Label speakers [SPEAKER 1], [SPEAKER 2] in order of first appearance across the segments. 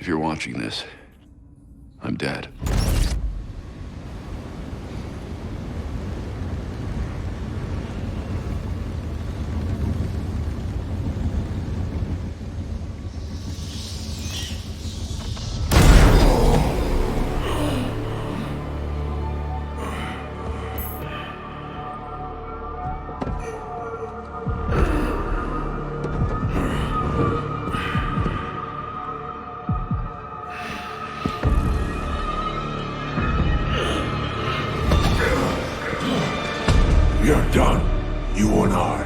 [SPEAKER 1] If you're watching this, I'm dead.
[SPEAKER 2] You're done. You and I.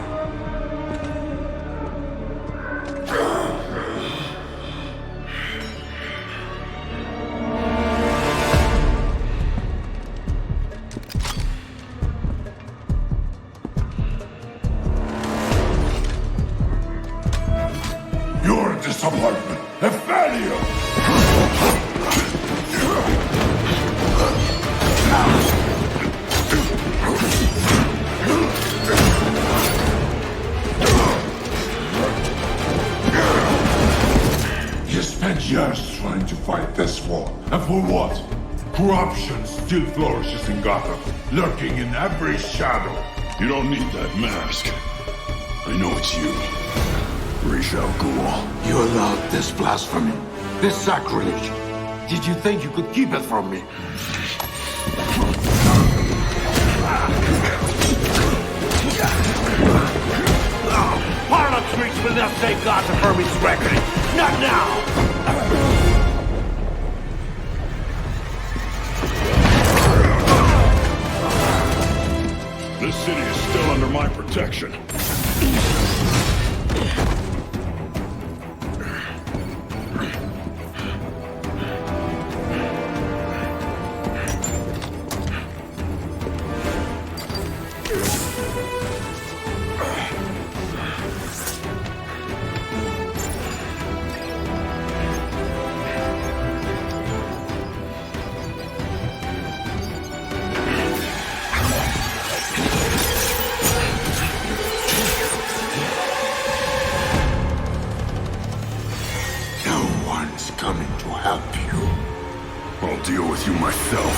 [SPEAKER 2] You're a disappointment, a failure! You spent years trying to fight this war, and for what? Corruption still flourishes in Gotham, lurking in every shadow.
[SPEAKER 3] You don't need that mask. I know it's you. Ra's al Ghul.
[SPEAKER 2] You allowed this blasphemy, this sacrilege. Did you think you could keep it from me?
[SPEAKER 4] Harlem streets will not save Gotham from its reckoning. Not now!
[SPEAKER 3] This city is still under my protection.
[SPEAKER 2] Coming to help you.
[SPEAKER 3] I'll deal with you myself.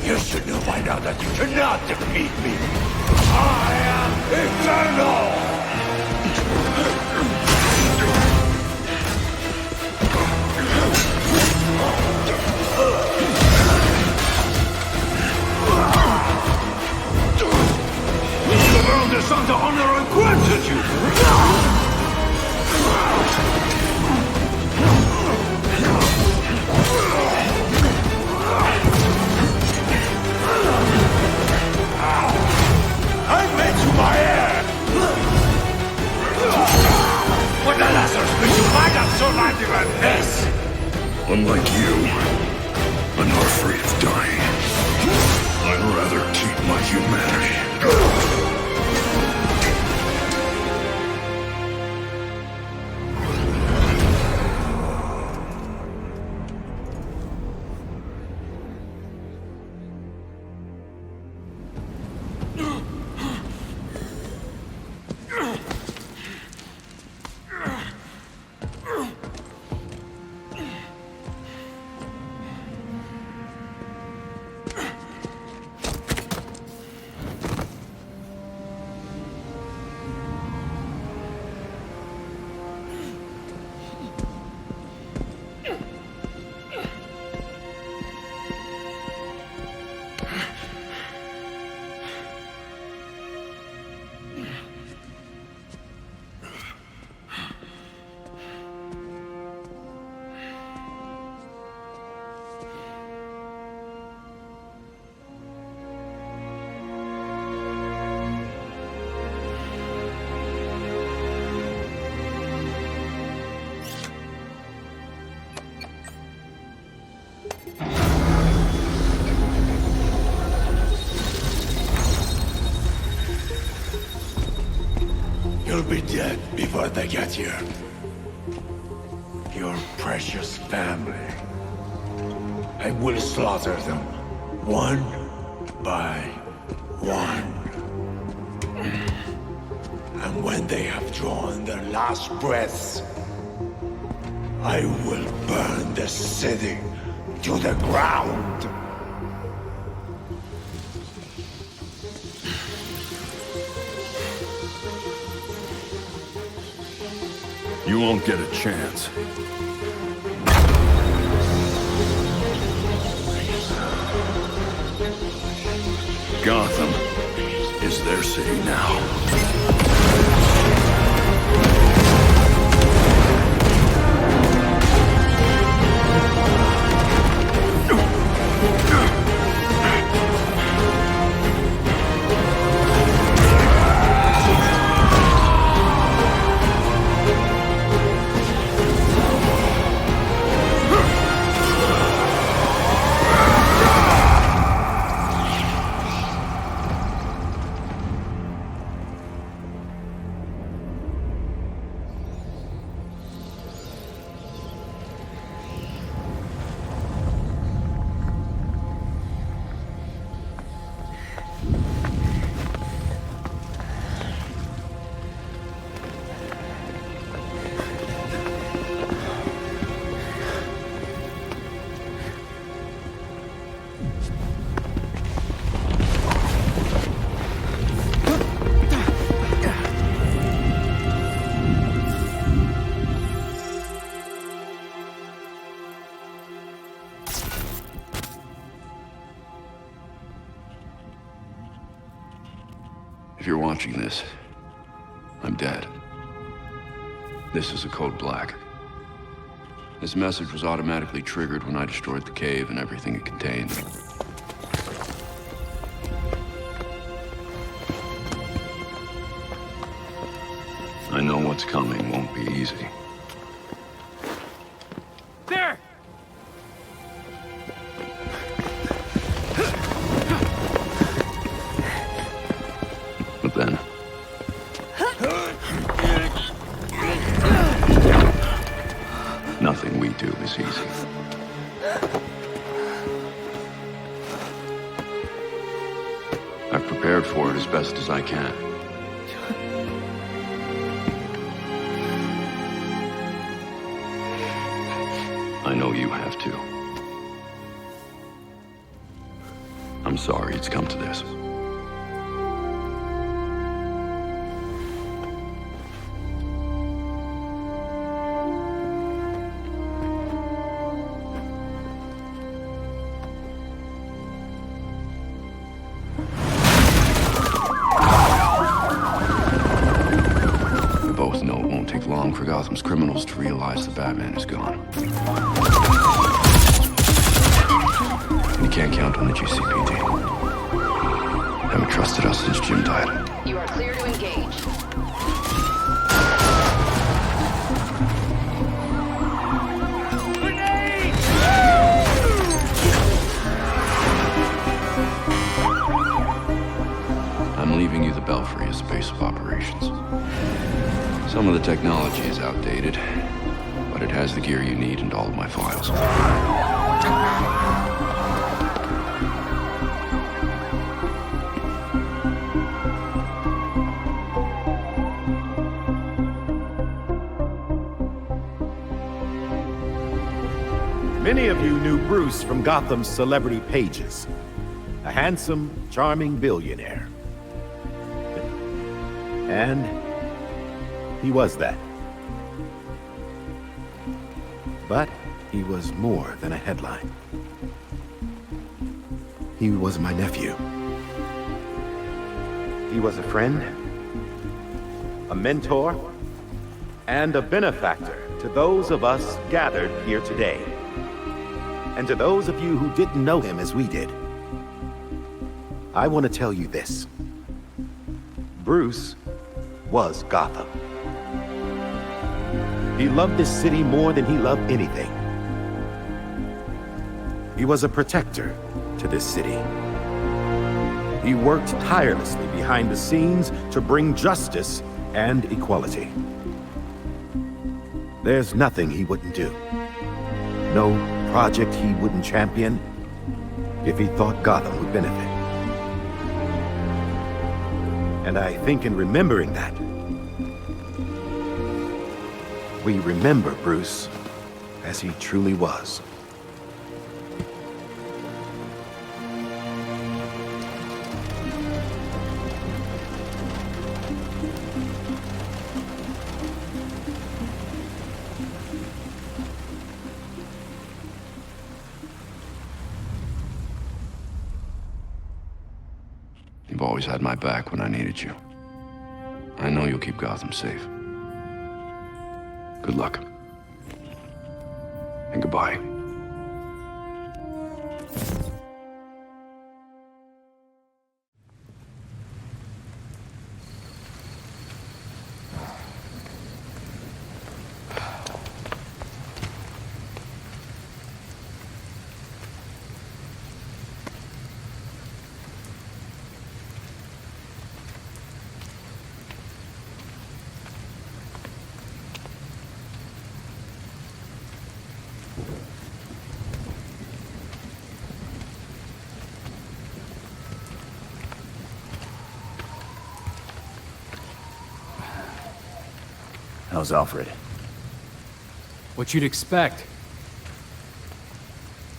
[SPEAKER 4] You should know by now that you cannot defeat me. I am eternal! The world is under honor and gratitude!
[SPEAKER 3] Unlike you, I'm not afraid of dying. I'd rather keep my humanity.
[SPEAKER 4] You'll be dead before they get here. Your precious family. I will slaughter them, one by one. And when they have drawn their last breaths, I will burn the city to the ground.
[SPEAKER 3] You won't get a chance. Gotham is their city now.
[SPEAKER 1] If you're watching this, I'm dead. This is a code black. This message was automatically triggered when I destroyed the cave and everything it contained.
[SPEAKER 3] I know what's coming won't be easy.
[SPEAKER 5] There!
[SPEAKER 1] But then, nothing we do is easy. I've prepared for it as best as I can. I know you have too. I'm sorry it's come to this. We both know it won't take long for Gotham's criminals to realize the Batman is gone. And you can't count on the GCPD. Haven't trusted us since Jim died.
[SPEAKER 6] You are clear to engage.
[SPEAKER 1] I'm leaving you the Belfry as the base of operations. Some of the technology is outdated, but it has the gear you need and all of my files.
[SPEAKER 7] Many of you knew Bruce from Gotham's celebrity pages. A handsome, charming billionaire. And he was that. But he was more than a headline. He was my nephew. He was a friend, a mentor, and a benefactor to those of us gathered here today. And to those of you who didn't know him as we did, I want to tell you this. Bruce was Gotham. He loved this city more than he loved anything. He was a protector to this city. He worked tirelessly behind the scenes to bring justice and equality. There's nothing he wouldn't do. No project he wouldn't champion if he thought Gotham would benefit. And I think in remembering that, we remember Bruce as he truly was.
[SPEAKER 1] You've always had my back when I needed you. I know you'll keep Gotham safe. Good luck. And goodbye.
[SPEAKER 5] How's Alfred?
[SPEAKER 6] What you'd expect.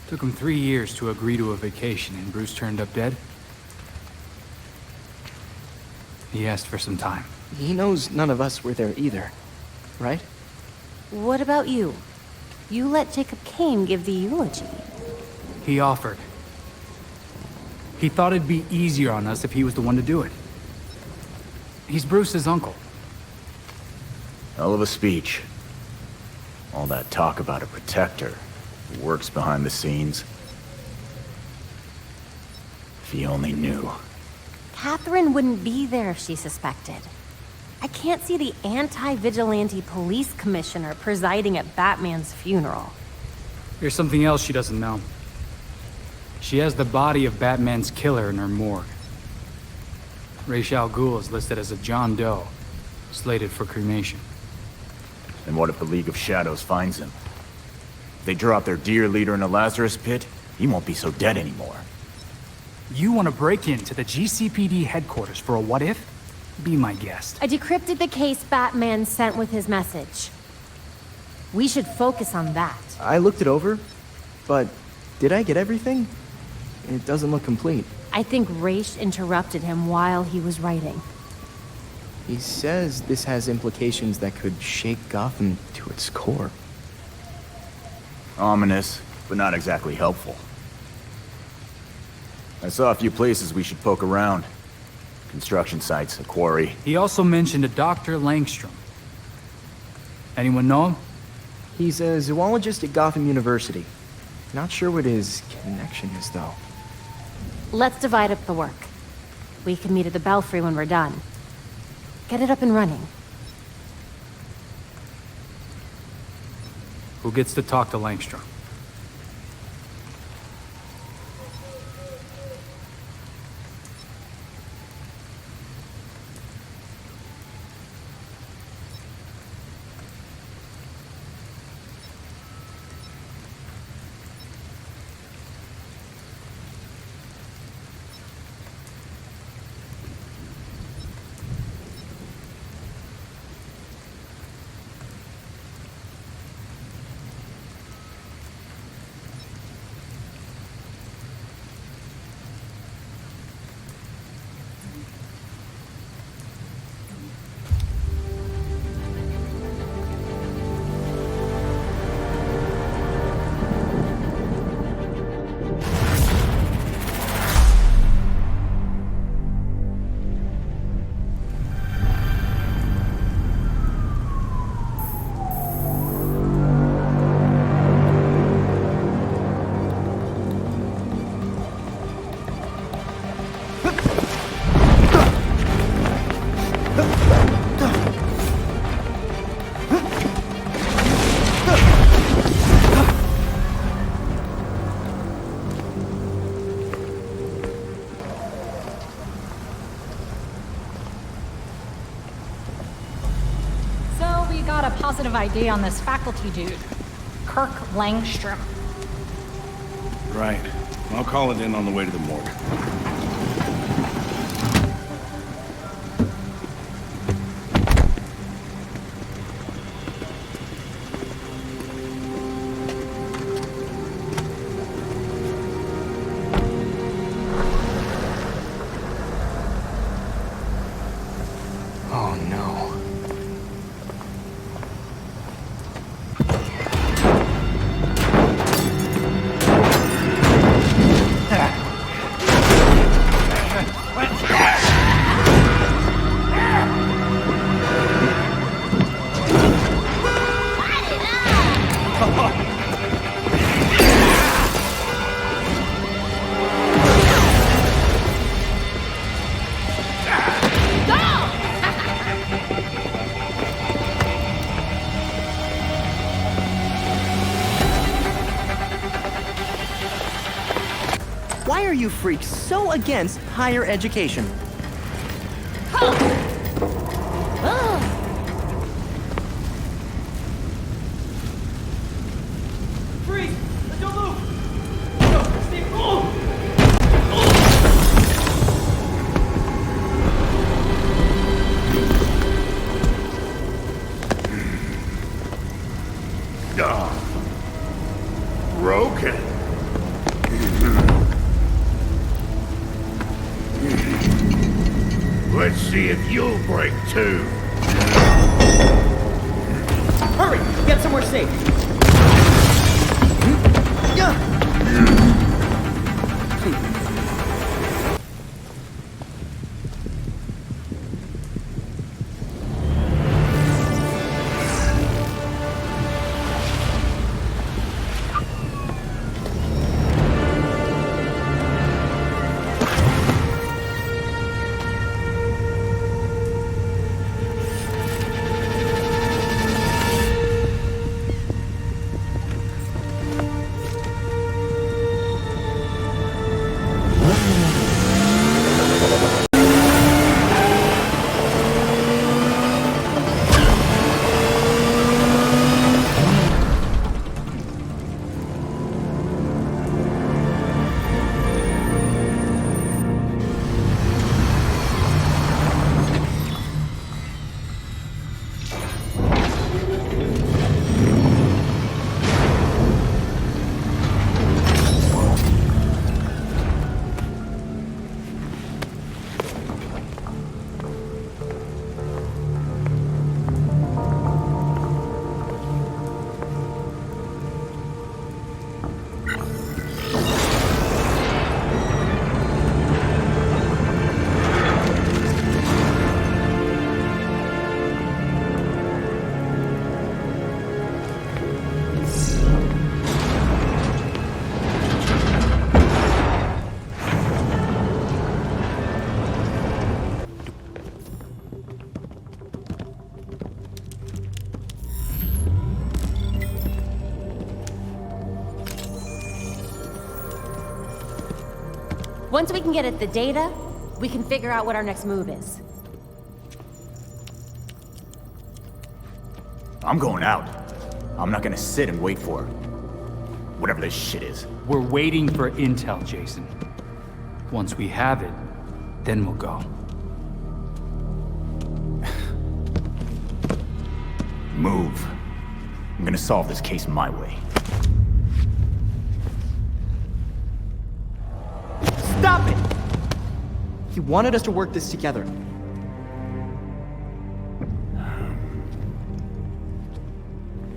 [SPEAKER 6] Took him 3 years to agree to a vacation, and Bruce turned up dead. He asked for some time.
[SPEAKER 8] He knows none of us were there either, right?
[SPEAKER 9] What about you? You let Jacob Kane give the eulogy.
[SPEAKER 6] He offered. He thought it'd be easier on us if he was the one to do it. He's Bruce's uncle.
[SPEAKER 5] Hell of a speech. All that talk about a protector who works behind the scenes. If he only knew.
[SPEAKER 9] Catherine wouldn't be there if she suspected. I can't see the anti-vigilante police commissioner presiding at Batman's funeral.
[SPEAKER 6] Here's something else she doesn't know. She has the body of Batman's killer in her morgue. Ra's al Ghul is listed as a John Doe, slated for cremation.
[SPEAKER 5] And what if the League of Shadows finds him? If they drop their dear leader in a Lazarus pit, he won't be so dead anymore.
[SPEAKER 6] You want to break into the GCPD headquarters for a what-if? Be my guest.
[SPEAKER 9] I decrypted the case Batman sent with his message. We should focus on that.
[SPEAKER 8] I looked it over, but did I get everything? It doesn't look complete.
[SPEAKER 9] I think Ra's interrupted him while he was writing.
[SPEAKER 8] He says this has implications that could shake Gotham to its core.
[SPEAKER 5] Ominous, but not exactly helpful. I saw a few places we should poke around. Construction sites, a quarry.
[SPEAKER 6] He also mentioned a Dr. Langstrom. Anyone know him?
[SPEAKER 8] He's a zoologist at Gotham University. Not sure what his connection is, though.
[SPEAKER 9] Let's divide up the work. We can meet at the Belfry when we're done. Get it up and running.
[SPEAKER 6] Who gets to talk to Langstrom?
[SPEAKER 10] positive ID on this faculty dude, Kirk Langstrom.
[SPEAKER 11] Right. I'll call it in on the way to the morgue.
[SPEAKER 6] Oh no.
[SPEAKER 8] Why are you freaks so against higher education?
[SPEAKER 12] Freeze! Don't move! No, stay cool!
[SPEAKER 3] Broken. Let's see if you'll break too.
[SPEAKER 12] Hurry! Get somewhere safe!
[SPEAKER 9] Once we can get at the data, we can figure out what our next move is.
[SPEAKER 5] I'm going out. I'm not gonna sit and wait for whatever this shit is.
[SPEAKER 6] We're waiting for intel, Jason. Once we have it, then we'll go.
[SPEAKER 5] Move. I'm gonna solve this case my way.
[SPEAKER 8] Stop it! He wanted us to work this together.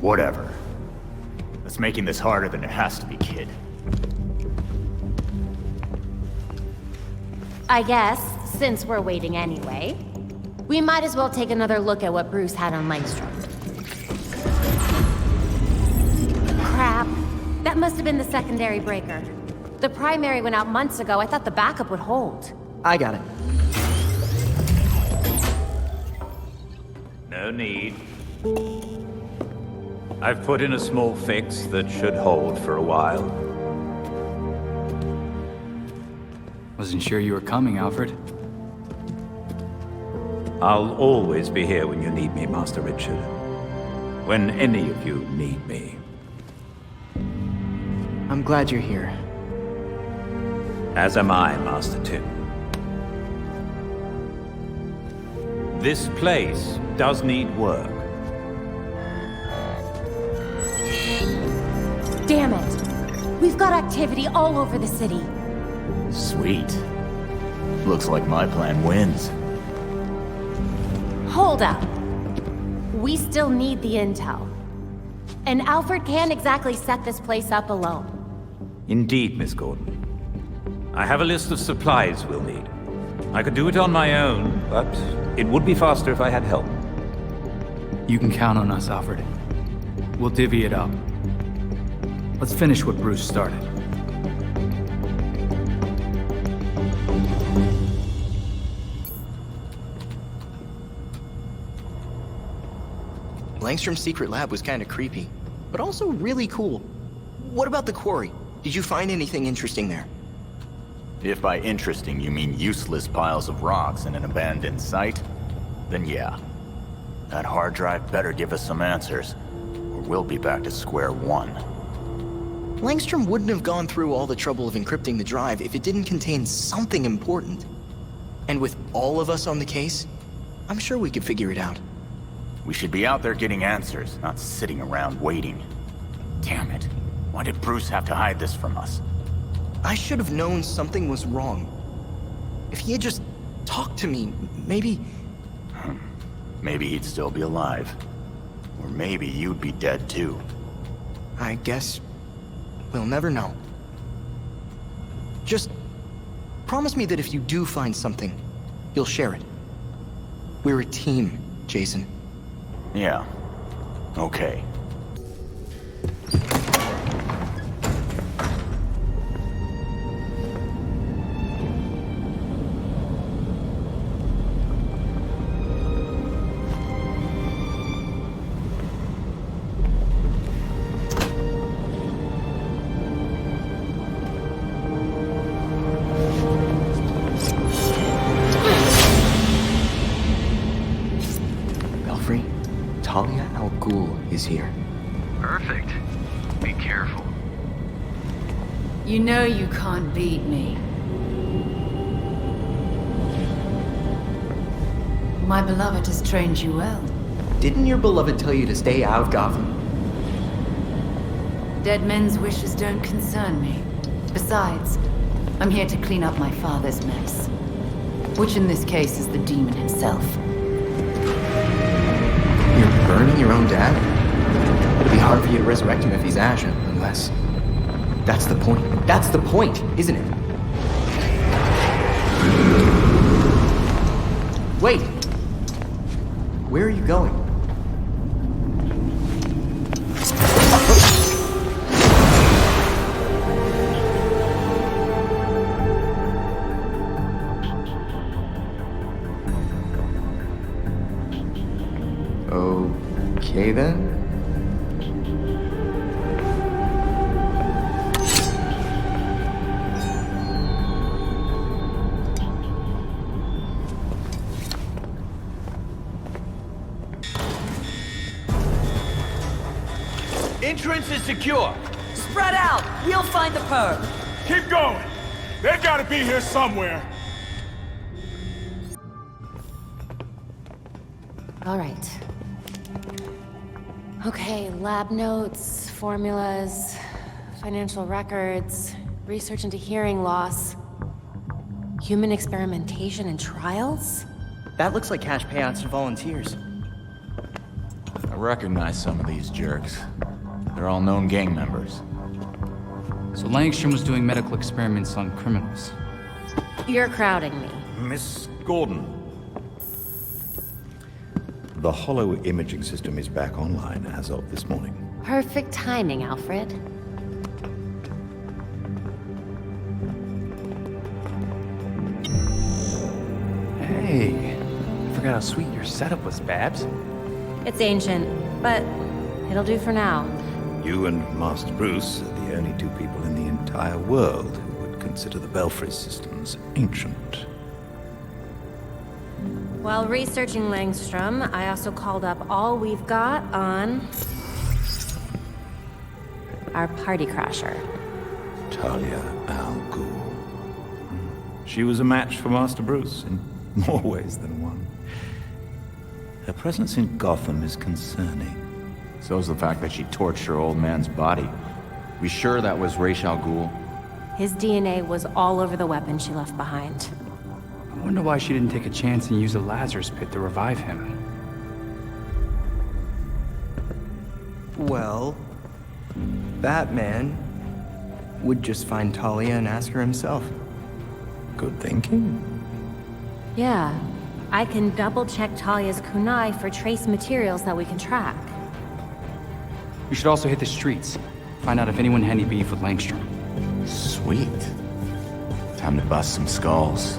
[SPEAKER 5] Whatever. That's making this harder than it has to be, kid.
[SPEAKER 9] I guess, since we're waiting anyway, we might as well take another look at what Bruce had on Langstrom. Crap. That must have been the secondary breaker. The primary went out months ago. I thought the backup would hold.
[SPEAKER 8] I got it.
[SPEAKER 13] No need. I've put in a small fix that should hold for a while.
[SPEAKER 6] Wasn't sure you were coming, Alfred.
[SPEAKER 13] I'll always be here when you need me, Master Richard. when any of you need me.
[SPEAKER 8] I'm glad you're here.
[SPEAKER 13] As am I, Master Tim. This place does need work.
[SPEAKER 9] Damn it! We've got activity all over the city.
[SPEAKER 5] Sweet. Looks like my plan wins.
[SPEAKER 9] Hold up. We still need the intel. And Alfred can't exactly set this place up alone.
[SPEAKER 13] Indeed, Miss Gordon. I have a list of supplies we'll need. I could do it on my own, but it would be faster if I had help.
[SPEAKER 6] You can count on us, Alfred. We'll divvy it up. Let's finish what Bruce started.
[SPEAKER 8] Langstrom's secret lab was kind of creepy, but also really cool. What about the quarry? Did you find anything interesting there?
[SPEAKER 5] If by interesting you mean useless piles of rocks in an abandoned site, then yeah. That hard drive better give us some answers, or we'll be back to square one.
[SPEAKER 8] Langstrom wouldn't have gone through all the trouble of encrypting the drive if it didn't contain something important. And with all of us on the case, I'm sure we could figure it out.
[SPEAKER 5] We should be out there getting answers, not sitting around waiting. Damn it. Why did Bruce have to hide this from us?
[SPEAKER 8] I should have known something was wrong. If he had just talked to me, maybe...
[SPEAKER 5] Maybe he'd still be alive. Or maybe you'd be dead too.
[SPEAKER 8] I guess we'll never know. Just promise me that if you do find something, you'll share it. We're a team, Jason.
[SPEAKER 5] Yeah. Okay.
[SPEAKER 8] Is here.
[SPEAKER 14] Perfect. Be careful.
[SPEAKER 15] You know you can't beat me. My beloved has trained you well.
[SPEAKER 8] Didn't your beloved tell you to stay out of Gotham?
[SPEAKER 15] Dead men's wishes don't concern me. Besides, I'm here to clean up my father's mess. Which in this case is the demon himself.
[SPEAKER 8] You're burning your own dad? It'll be hard for you to resurrect him if he's ashen, unless... That's the point. That's the point, isn't it? Wait! Where are you going? Okay then.
[SPEAKER 12] Entrance is secure.
[SPEAKER 16] Spread out. We'll find the perp.
[SPEAKER 2] Keep going. They gotta be here somewhere.
[SPEAKER 9] All right. Okay, lab notes, formulas, financial records, research into hearing loss, human experimentation and trials?
[SPEAKER 8] That looks like cash payouts to volunteers.
[SPEAKER 5] I recognize some of these jerks. They're all known gang members.
[SPEAKER 6] So Langstrom was doing medical experiments on criminals.
[SPEAKER 9] You're crowding me.
[SPEAKER 11] Miss Gordon. The hollow imaging system is back online as of this morning.
[SPEAKER 9] Perfect timing, Alfred.
[SPEAKER 6] Hey, I forgot how sweet your setup was, Babs.
[SPEAKER 9] It's ancient, but it'll do for now.
[SPEAKER 11] You and Master Bruce are the only two people in the entire world who would consider the Belfry systems ancient.
[SPEAKER 9] While researching Langstrom, I also called up all we've got on our party crasher.
[SPEAKER 13] Talia al Ghul. She was a match for Master Bruce in more ways than one. Her presence in Gotham is concerning.
[SPEAKER 5] So's the fact that she torched her old man's body. We sure that was Ra's al Ghul?
[SPEAKER 9] His DNA was all over the weapon she left behind.
[SPEAKER 6] I wonder why she didn't take a chance and use a Lazarus pit to revive him.
[SPEAKER 8] Well, Batman would just find Talia and ask her himself.
[SPEAKER 13] Good thinking.
[SPEAKER 9] Yeah, I can double-check Talia's kunai for trace materials that we can track.
[SPEAKER 6] We should also hit the streets. Find out if anyone had any beef with Langstrom.
[SPEAKER 5] Sweet. Time to bust some skulls.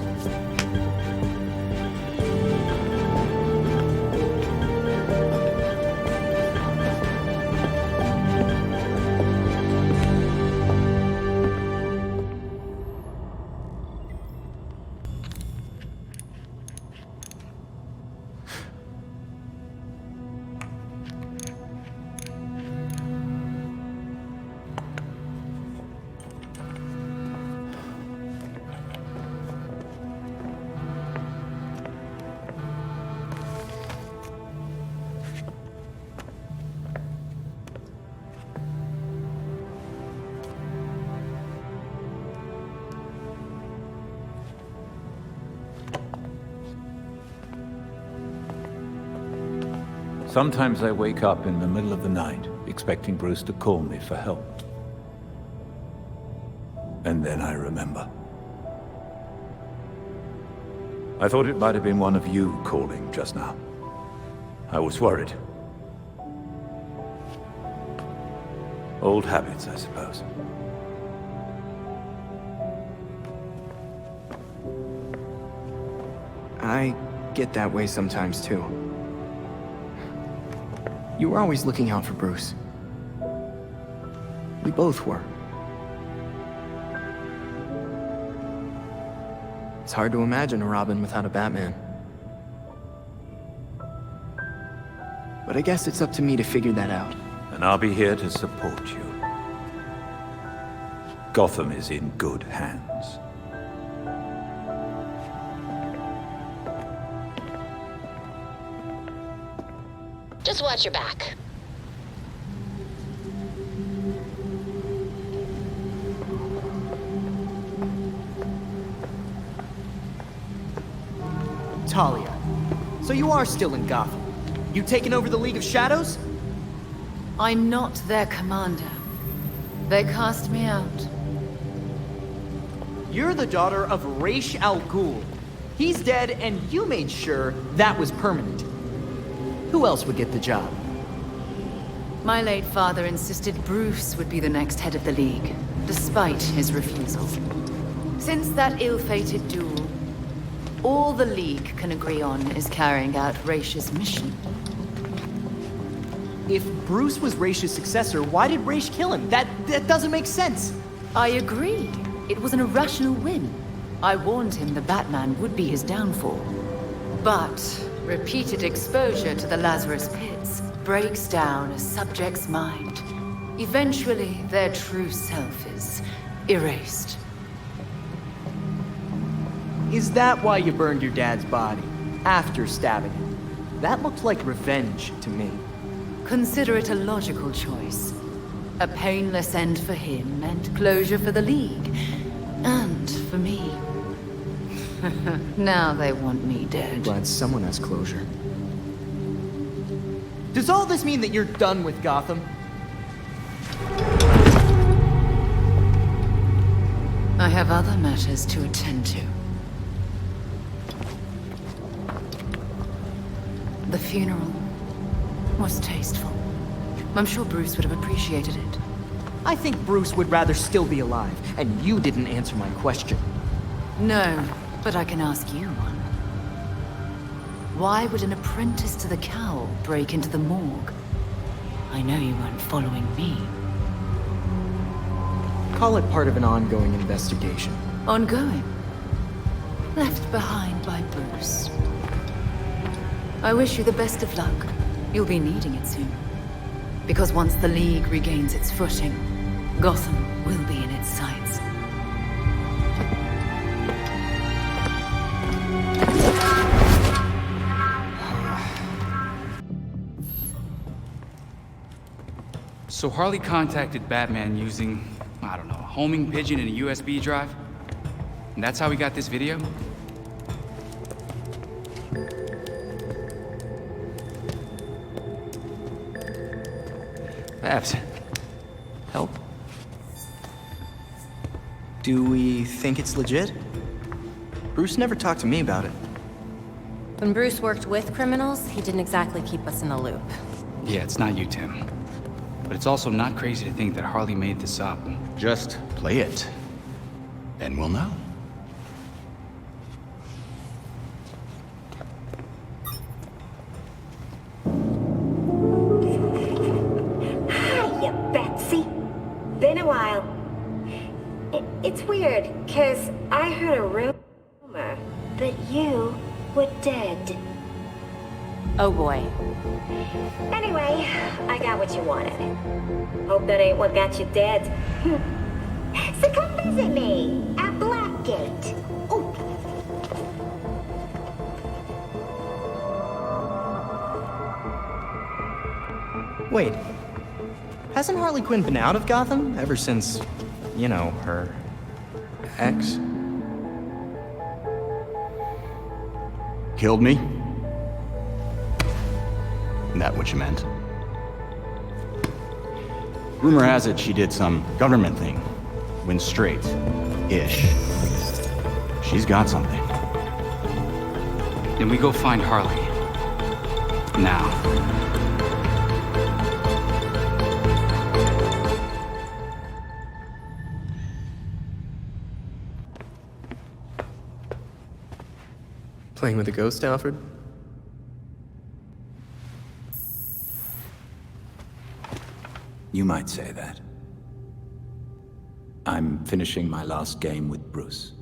[SPEAKER 13] Sometimes I wake up in the middle of the night, expecting Bruce to call me for help. And then I remember. I thought it might have been one of you calling just now. I was worried. Old habits, I suppose.
[SPEAKER 8] I get that way sometimes too. You were always looking out for Bruce. We both were. It's hard to imagine a Robin without a Batman. But I guess it's up to me to figure that out.
[SPEAKER 13] And I'll be here to support you. Gotham is in good hands.
[SPEAKER 17] Just watch your back.
[SPEAKER 8] Talia, so you are still in Gotham. You taking over the League of Shadows?
[SPEAKER 15] I'm not their commander. They cast me out.
[SPEAKER 8] You're the daughter of Ra's al Ghul. He's dead, and you made sure that was permanent. Who else would get the job?
[SPEAKER 15] My late father insisted Bruce would be the next head of the League, despite his refusal. Since that ill-fated duel, all the League can agree on is carrying out Ra's mission.
[SPEAKER 8] If Bruce was Ra's successor, why did Ra's kill him? That doesn't make sense.
[SPEAKER 15] I agree. It was an irrational whim. I warned him the Batman would be his downfall. But repeated exposure to the Lazarus Pits breaks down a subject's mind. Eventually, their true self is erased.
[SPEAKER 8] Is that why you burned your dad's body? After stabbing him? That looked like revenge to me.
[SPEAKER 15] Consider it a logical choice. A painless end for him and closure for the League. And for me. Now they want me dead.
[SPEAKER 8] Glad someone has closure. Does all this mean that you're done with Gotham?
[SPEAKER 15] I have other matters to attend to. The funeral was tasteful. I'm sure Bruce would have appreciated it.
[SPEAKER 8] I think Bruce would rather still be alive, and you didn't answer my question.
[SPEAKER 15] No, but I can ask you one. Why would an apprentice to the Cowl break into the morgue? I know you weren't following me.
[SPEAKER 8] Call it part of an ongoing investigation.
[SPEAKER 15] Ongoing? Left behind by Bruce. I wish you the best of luck. You'll be needing it soon. Because once the League regains its footing, Gotham will be in its sights.
[SPEAKER 6] So Harley contacted Batman using, I don't know, a homing pigeon and a USB drive? And that's how we got this video? Babs, help?
[SPEAKER 8] Do we think it's legit? Bruce never talked to me about it.
[SPEAKER 9] When Bruce worked with criminals, he didn't exactly keep us in the loop.
[SPEAKER 6] Yeah, it's not you, Tim. But it's also not crazy to think that Harley made this up.
[SPEAKER 18] Just play it, and we'll know.
[SPEAKER 19] Hiya, Betsy. Been a while. It's weird, 'cause I heard a rumor that you were dead.
[SPEAKER 9] Oh boy.
[SPEAKER 19] Anyway, I got what you wanted. Hope that ain't what got you dead. So come visit me at Blackgate. Ooh.
[SPEAKER 8] Wait. Hasn't Harley Quinn been out of Gotham ever since, you know, her ex?
[SPEAKER 18] Killed me? That what you meant? Rumor has it she did some government thing. Went straight-ish. She's got something.
[SPEAKER 6] Then we go find Harley. Now.
[SPEAKER 8] Playing with a ghost, Alfred?
[SPEAKER 13] You might say that. I'm finishing my last game with Bruce.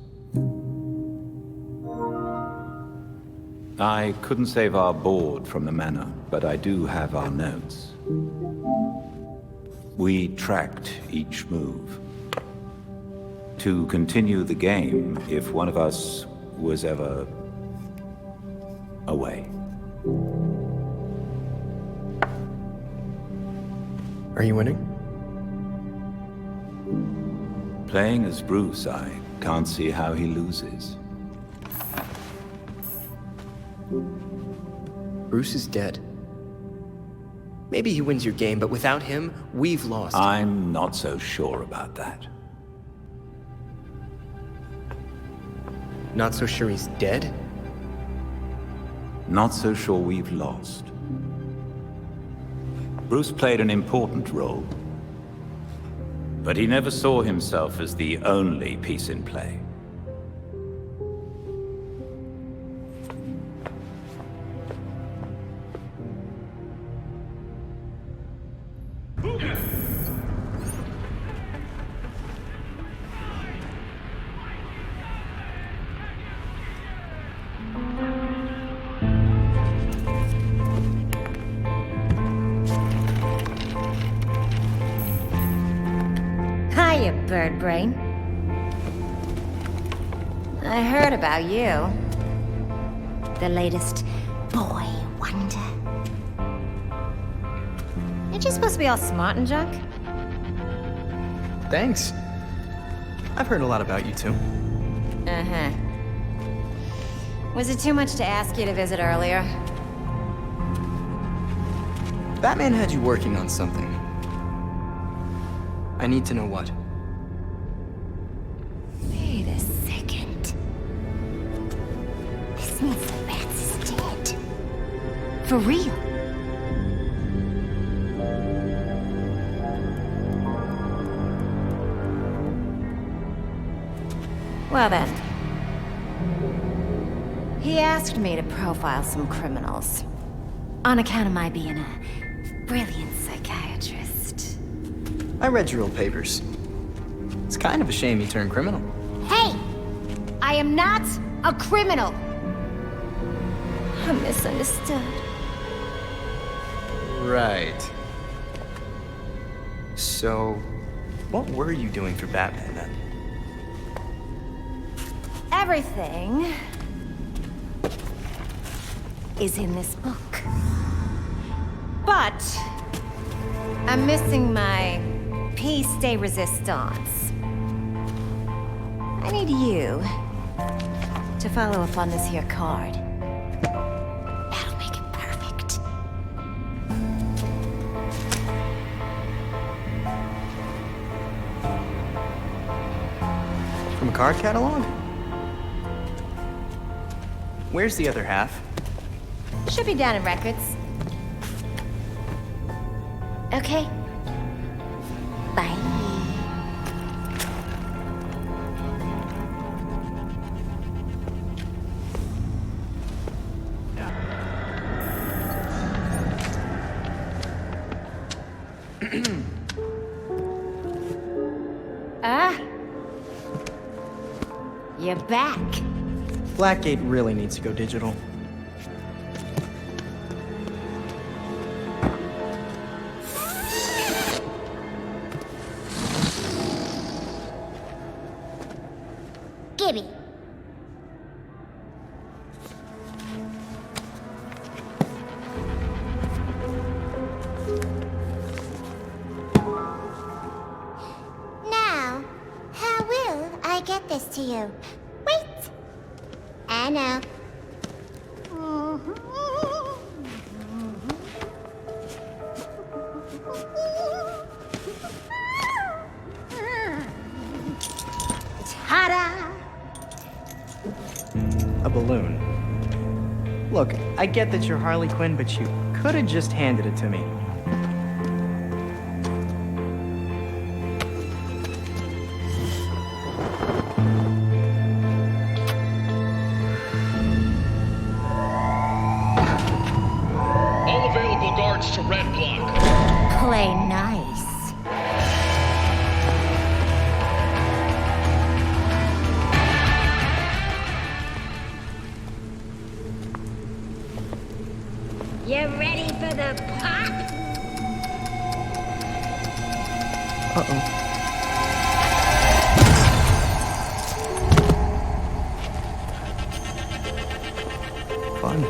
[SPEAKER 13] I couldn't save our board from the manor, but I do have our notes. We tracked each move. To continue the game if one of us was ever away.
[SPEAKER 8] Are you winning?
[SPEAKER 13] Playing as Bruce, I can't see how he loses.
[SPEAKER 8] Bruce is dead. Maybe he wins your game, but without him, we've lost.
[SPEAKER 13] I'm not so sure about that.
[SPEAKER 8] Not so sure he's dead?
[SPEAKER 13] Not so sure we've lost. Bruce played an important role, but he never saw himself as the only piece in play.
[SPEAKER 9] Hiya, bird brain. I heard about you. The latest boy wonder. Aren't you supposed to be all smart and junk?
[SPEAKER 8] Thanks. I've heard a lot about you, too.
[SPEAKER 9] Uh-huh. Was it too much to ask you to visit earlier?
[SPEAKER 8] Batman had you working on something. I need to know what.
[SPEAKER 9] Wait a second. This means the Bats is dead. For real. Well then. He asked me to profile some criminals. On account of my being a brilliant psychiatrist.
[SPEAKER 8] I read your old papers. It's kind of a shame you turned criminal.
[SPEAKER 9] Hey! I am not a criminal!
[SPEAKER 19] I'm misunderstood.
[SPEAKER 8] Right. So, what were you doing for Batman then?
[SPEAKER 19] Everything is in this book. But I'm missing my piece de resistance. I need you to follow up on this here card. That'll make it perfect.
[SPEAKER 8] From a card catalog? Where's the other half?
[SPEAKER 19] Should be down in records. Okay. Bye. You're back.
[SPEAKER 8] Blackgate really needs to go digital.
[SPEAKER 19] Gibby.
[SPEAKER 20] Now, how will I get this to you? Wait! I know. Ta-da!
[SPEAKER 8] A balloon. Look, I get that you're Harley Quinn, but you could have just handed it to me.
[SPEAKER 12] All available guards to red block.
[SPEAKER 19] Play nice.
[SPEAKER 20] You ready for the pop?
[SPEAKER 8] Uh-oh. Fun.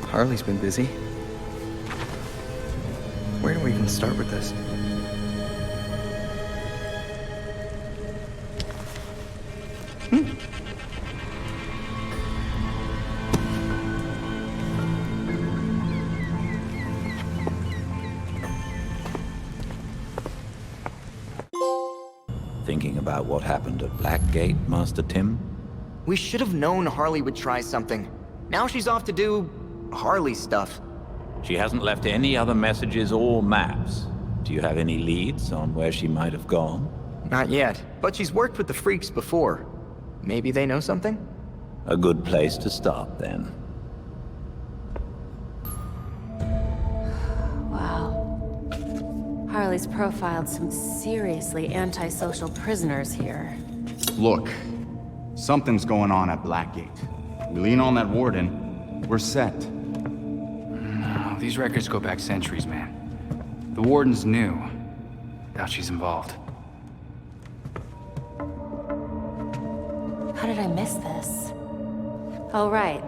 [SPEAKER 8] Harley's been busy. Where do we even start with this?
[SPEAKER 13] Thinking about what happened at Blackgate, Master Tim?
[SPEAKER 8] We should have known Harley would try something. Now she's off to do Harley stuff.
[SPEAKER 13] She hasn't left any other messages or maps. Do you have any leads on where she might have gone?
[SPEAKER 8] Not yet, but she's worked with the freaks before. Maybe they know something?
[SPEAKER 13] A good place to start, then.
[SPEAKER 9] Wow. Harley's profiled some seriously antisocial prisoners here.
[SPEAKER 18] Look, something's going on at Blackgate. We lean on that warden, we're set.
[SPEAKER 6] No, these records go back centuries, man. The warden's new. Doubt she's involved.
[SPEAKER 9] How did I miss this? Oh, right.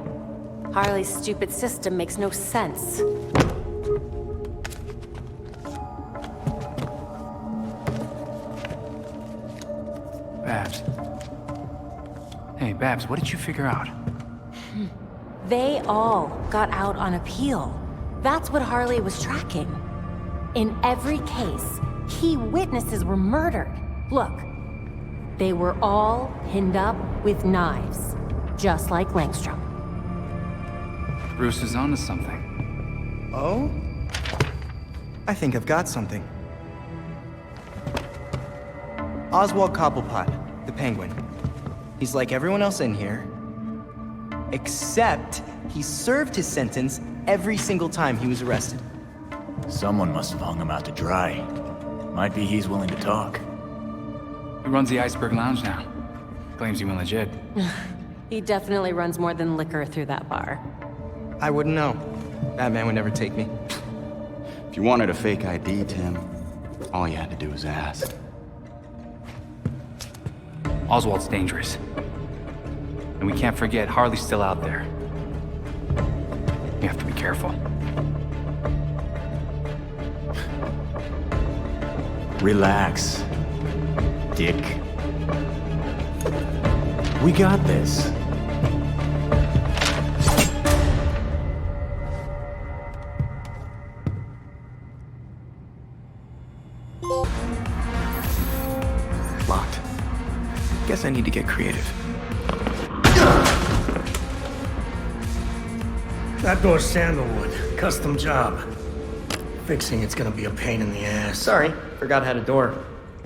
[SPEAKER 9] Harley's stupid system makes no sense.
[SPEAKER 6] Babs. Hey, Babs, what did you figure out?
[SPEAKER 9] They all got out on appeal. That's what Harley was tracking. In every case, key witnesses were murdered. Look, they were all pinned up with knives, just like Langstrom.
[SPEAKER 6] Bruce is onto something.
[SPEAKER 8] Oh? I think I've got something. Oswald Cobblepot, the Penguin. He's like everyone else in here, Except he served his sentence every single time he was arrested.
[SPEAKER 5] Someone must have hung him out to dry. Might be he's willing to talk.
[SPEAKER 6] He runs the Iceberg Lounge now. Claims he went legit.
[SPEAKER 9] He definitely runs more than liquor through that bar.
[SPEAKER 8] I wouldn't know. Batman would never take me.
[SPEAKER 18] If you wanted a fake ID, Tim, all you had to do was ask.
[SPEAKER 6] Oswald's dangerous. And we can't forget Harley's still out there. You have to be careful.
[SPEAKER 5] Relax, Dick. We got this.
[SPEAKER 8] Locked. Guess I need to get creative.
[SPEAKER 21] That door's sandalwood. Custom job. Fixing it's gonna be a pain in the ass.
[SPEAKER 8] Sorry, forgot I had a door.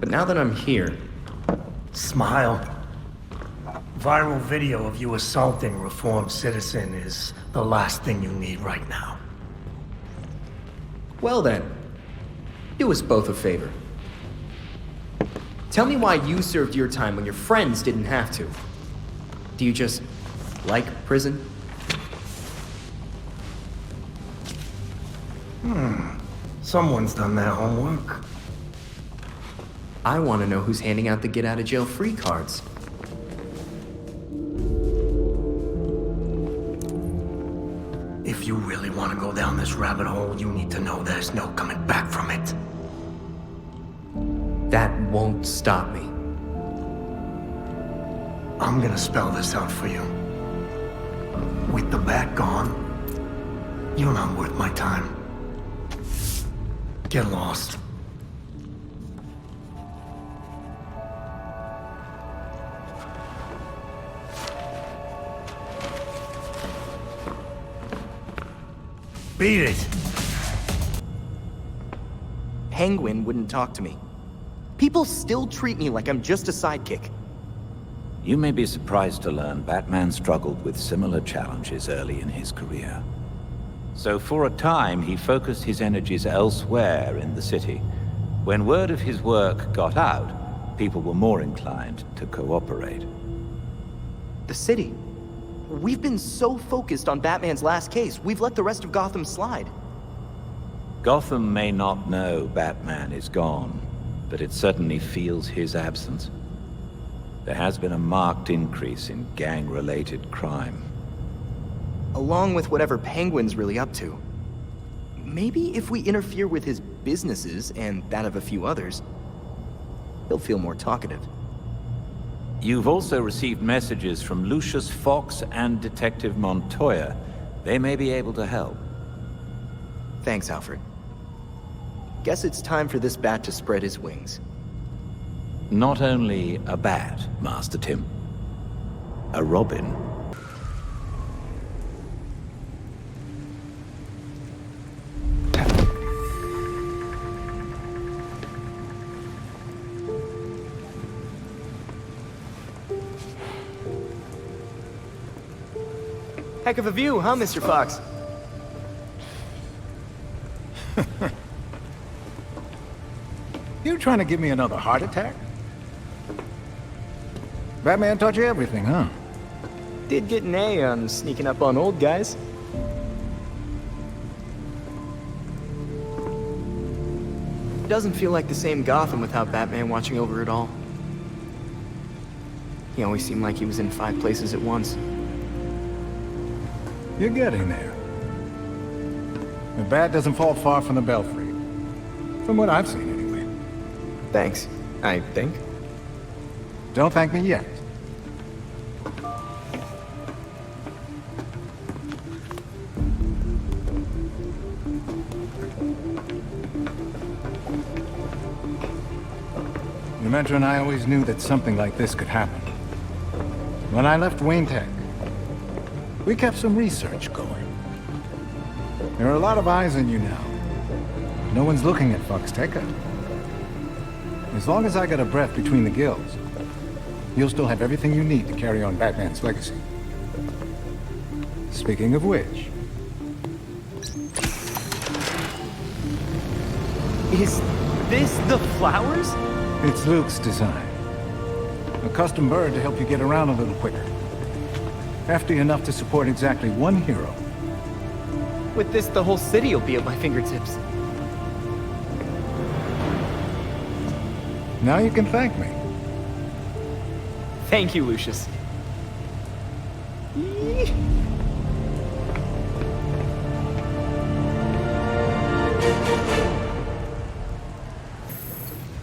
[SPEAKER 8] But now that I'm here...
[SPEAKER 21] Smile. Viral video of you assaulting a reformed citizen is the last thing you need right now.
[SPEAKER 8] Well then, do us both a favor. Tell me why you served your time when your friends didn't have to. Do you just like prison?
[SPEAKER 21] Someone's done their homework.
[SPEAKER 8] I want to know who's handing out the get-out-of-jail-free cards.
[SPEAKER 21] If you really want to go down this rabbit hole, you need to know there's no coming back from it.
[SPEAKER 8] That won't stop me.
[SPEAKER 21] I'm gonna spell this out for you. With the bat gone, you're not worth my time. Get lost. Beat it!
[SPEAKER 8] Penguin wouldn't talk to me. People still treat me like I'm just a sidekick.
[SPEAKER 13] You may be surprised to learn Batman struggled with similar challenges early in his career. So for a time, he focused his energies elsewhere in the city. When word of his work got out, people were more inclined to cooperate.
[SPEAKER 8] The city. We've been so focused on Batman's last case, we've let the rest of Gotham slide.
[SPEAKER 13] Gotham may not know Batman is gone, but it certainly feels his absence. There has been a marked increase in gang-related crime.
[SPEAKER 8] Along with whatever Penguin's really up to. Maybe if we interfere with his businesses, and that of a few others, he'll feel more talkative.
[SPEAKER 13] You've also received messages from Lucius Fox and Detective Montoya. They may be able to help.
[SPEAKER 8] Thanks, Alfred. Guess it's time for this bat to spread his wings.
[SPEAKER 13] Not only a bat, Master Tim. A robin.
[SPEAKER 8] Heck of a view, huh, Mr. Fox?
[SPEAKER 22] You trying to give me another heart attack? Batman taught you everything, huh?
[SPEAKER 8] Did get an A on sneaking up on old guys. Doesn't feel like the same Gotham without Batman watching over it all. He always seemed like he was in 5 places at once.
[SPEAKER 22] You're getting there. The bat doesn't fall far from the belfry. From what I've seen, anyway.
[SPEAKER 8] Thanks, I think.
[SPEAKER 22] Don't thank me yet. Lemaitre and I always knew that something like this could happen. When I left Wayne Tech, we kept some research going. There are a lot of eyes on you now. No one's looking at Foxteca. As long as I got a breath between the gills, you'll still have everything you need to carry on Batman's legacy. Speaking of which...
[SPEAKER 12] Is this the flowers?
[SPEAKER 22] It's Luke's design. A custom bird to help you get around a little quicker. Hefty enough to support exactly one hero.
[SPEAKER 12] With this, the whole city will be at my fingertips.
[SPEAKER 22] Now you can thank me.
[SPEAKER 12] Thank you, Lucius.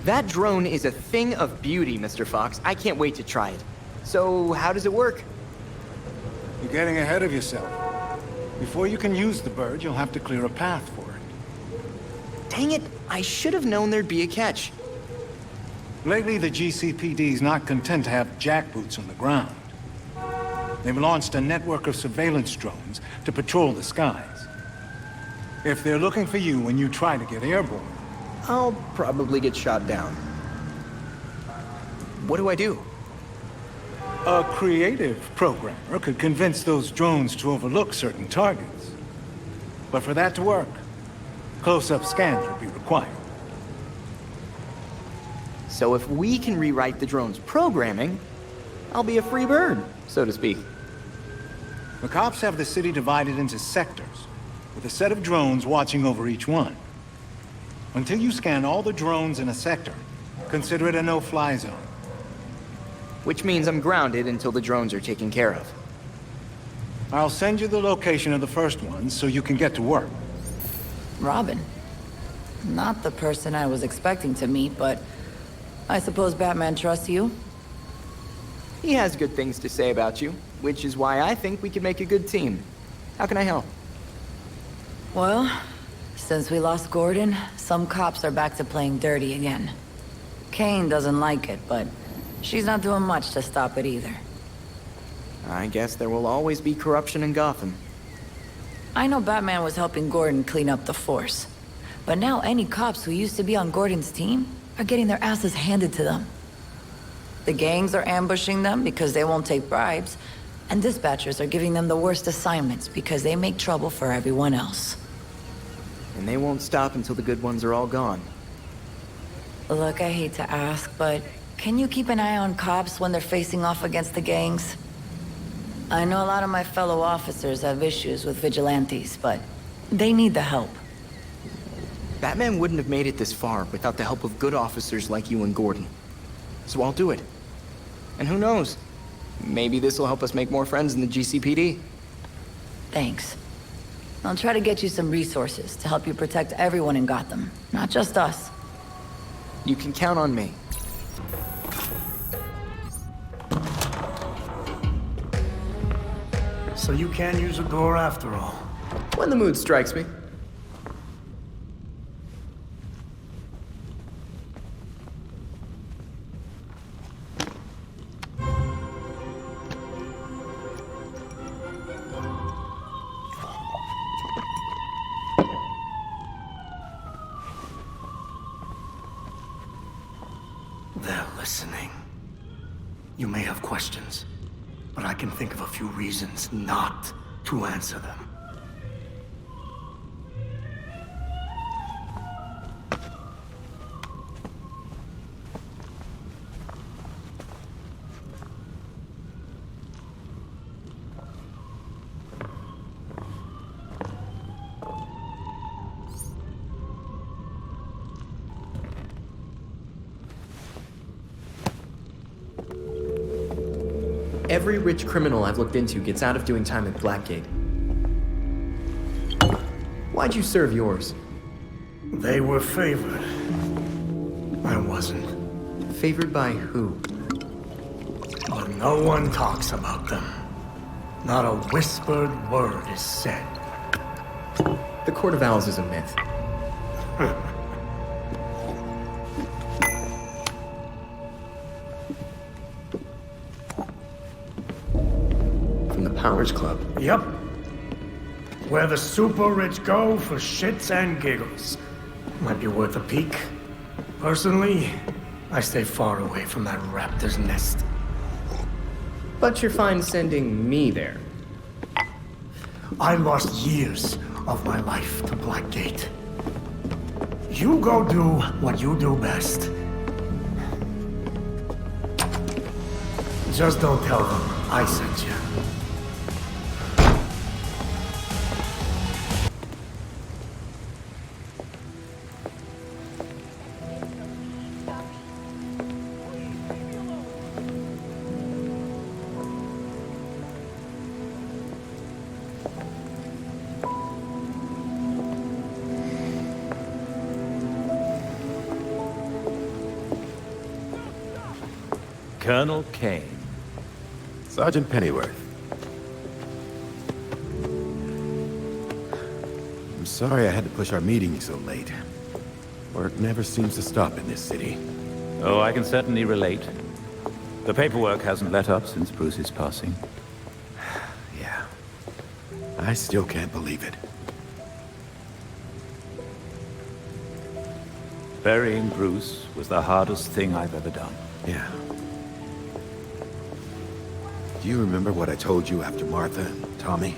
[SPEAKER 12] That drone is a thing of beauty, Mr. Fox. I can't wait to try it. So, how does it work?
[SPEAKER 22] You're getting ahead of yourself. Before you can use the bird, you'll have to clear a path for it.
[SPEAKER 8] Dang it, I should have known there'd be a catch.
[SPEAKER 22] Lately, the GCPD's not content to have jackboots on the ground. They've launched a network of surveillance drones to patrol the skies. If they're looking for you when you try to get airborne,
[SPEAKER 8] I'll probably get shot down. What do I do?
[SPEAKER 22] a creative programmer could convince those drones to overlook certain targets. But for that to work, close-up scans would be required.
[SPEAKER 8] So if we can rewrite the drone's programming, I'll be a free bird, so to speak.
[SPEAKER 22] The cops have the city divided into sectors, with a set of drones watching over each one. Until you scan all the drones in a sector, consider it a no-fly zone.
[SPEAKER 8] Which means I'm grounded until the drones are taken care of.
[SPEAKER 22] I'll send you the location of the first one so you can get to work.
[SPEAKER 15] Robin. Not the person I was expecting to meet, but I suppose Batman trusts you?
[SPEAKER 8] He has good things to say about you, which is why I think we could make a good team. How can I help?
[SPEAKER 15] Well, since we lost Gordon, some cops are back to playing dirty again. Kane doesn't like it, but she's not doing much to stop it either.
[SPEAKER 8] I guess there will always be corruption in Gotham.
[SPEAKER 15] I know Batman was helping Gordon clean up the force, but now any cops who used to be on Gordon's team are getting their asses handed to them. The gangs are ambushing them because they won't take bribes, and dispatchers are giving them the worst assignments because they make trouble for everyone else.
[SPEAKER 8] And they won't stop until the good ones are all gone.
[SPEAKER 15] Look, I hate to ask, but can you keep an eye on cops when they're facing off against the gangs? I know a lot of my fellow officers have issues with vigilantes, but they need the help.
[SPEAKER 8] Batman wouldn't have made it this far without the help of good officers like you and Gordon. So I'll do it. And who knows? Maybe this will help us make more friends in the GCPD.
[SPEAKER 15] Thanks. I'll try to get you some resources to help you protect everyone in Gotham, not just us.
[SPEAKER 8] You can count on me.
[SPEAKER 21] So you can use a door after all?
[SPEAKER 8] When the mood strikes me.
[SPEAKER 21] They're listening. You may have questions, but I can think of a few reasons not to answer them.
[SPEAKER 8] Every rich criminal I've looked into gets out of doing time at Blackgate. Why'd you serve yours?
[SPEAKER 21] They were favored. I wasn't.
[SPEAKER 8] Favored by who?
[SPEAKER 21] But no one talks about them. Not a whispered word is said.
[SPEAKER 8] The Court of Owls is a myth. Powers Club.
[SPEAKER 21] Yep. Where the super rich go for shits and giggles. Might be worth a peek. Personally, I stay far away from that raptor's nest.
[SPEAKER 8] But you're fine sending me there.
[SPEAKER 21] I lost years of my life to Blackgate. You go do what you do best. Just don't tell them I sent you.
[SPEAKER 13] Colonel Kane.
[SPEAKER 4] Sergeant Pennyworth. I'm sorry I had to push our meeting so late. Work never seems to stop in this city.
[SPEAKER 13] Oh, I can certainly relate. The paperwork hasn't let up since Bruce's passing.
[SPEAKER 4] Yeah. I still can't believe it.
[SPEAKER 13] Burying Bruce was the hardest thing I've ever done.
[SPEAKER 4] Yeah. Do you remember what I told you after Martha and Tommy?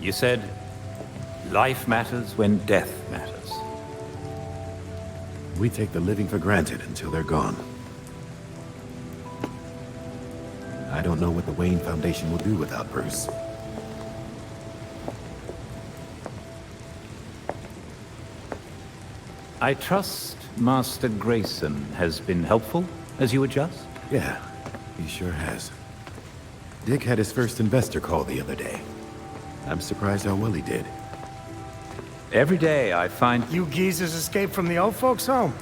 [SPEAKER 13] You said, life matters when death matters.
[SPEAKER 4] We take the living for granted until they're gone. I don't know what the Wayne Foundation will do without Bruce.
[SPEAKER 13] I trust Master Grayson has been helpful as you adjust?
[SPEAKER 4] Yeah, he sure has. Dick had his first investor call the other day. I'm surprised how well he did.
[SPEAKER 13] Every day I find...
[SPEAKER 21] You geezers escaped from the old folks' home.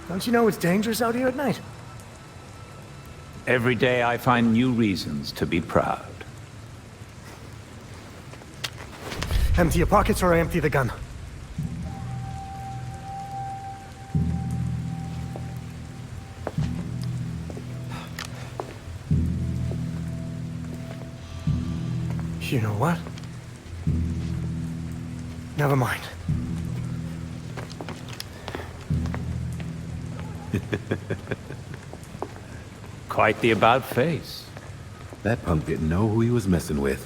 [SPEAKER 21] Don't you know it's dangerous out here at night?
[SPEAKER 13] Every day I find new reasons to be proud.
[SPEAKER 21] Empty your pockets or I empty the gun. You know what? Never mind.
[SPEAKER 13] Quite the about-face.
[SPEAKER 4] That punk didn't know who he was messing with.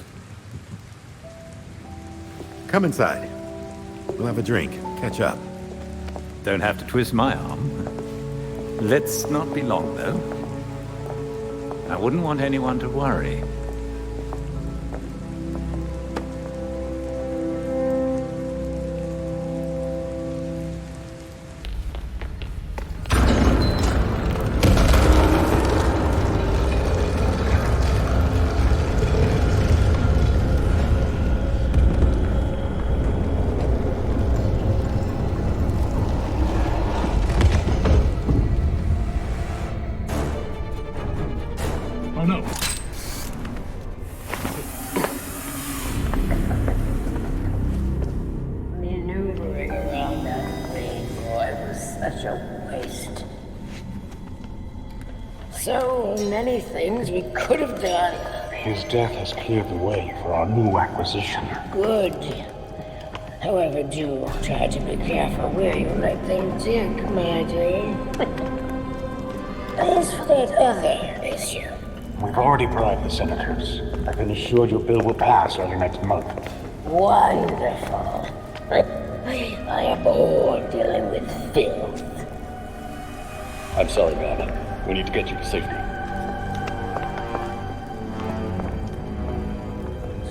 [SPEAKER 4] Come inside. We'll have a drink, catch up.
[SPEAKER 13] Don't have to twist my arm. Let's not be long, though. I wouldn't want anyone to worry.
[SPEAKER 7] Oh no.
[SPEAKER 23] Maneuvering around that thing, boy, was such a waste. So many things we could have done.
[SPEAKER 7] His death has cleared the way for our new acquisition.
[SPEAKER 23] Good. However, do try to be careful where you let them dig, my dear. As for that other issue,
[SPEAKER 7] We've already bribed the senators. I can assure your bill will pass early next month.
[SPEAKER 23] wonderful. I abhor dealing with filth.
[SPEAKER 7] I'm sorry, man. We need to get you to safety.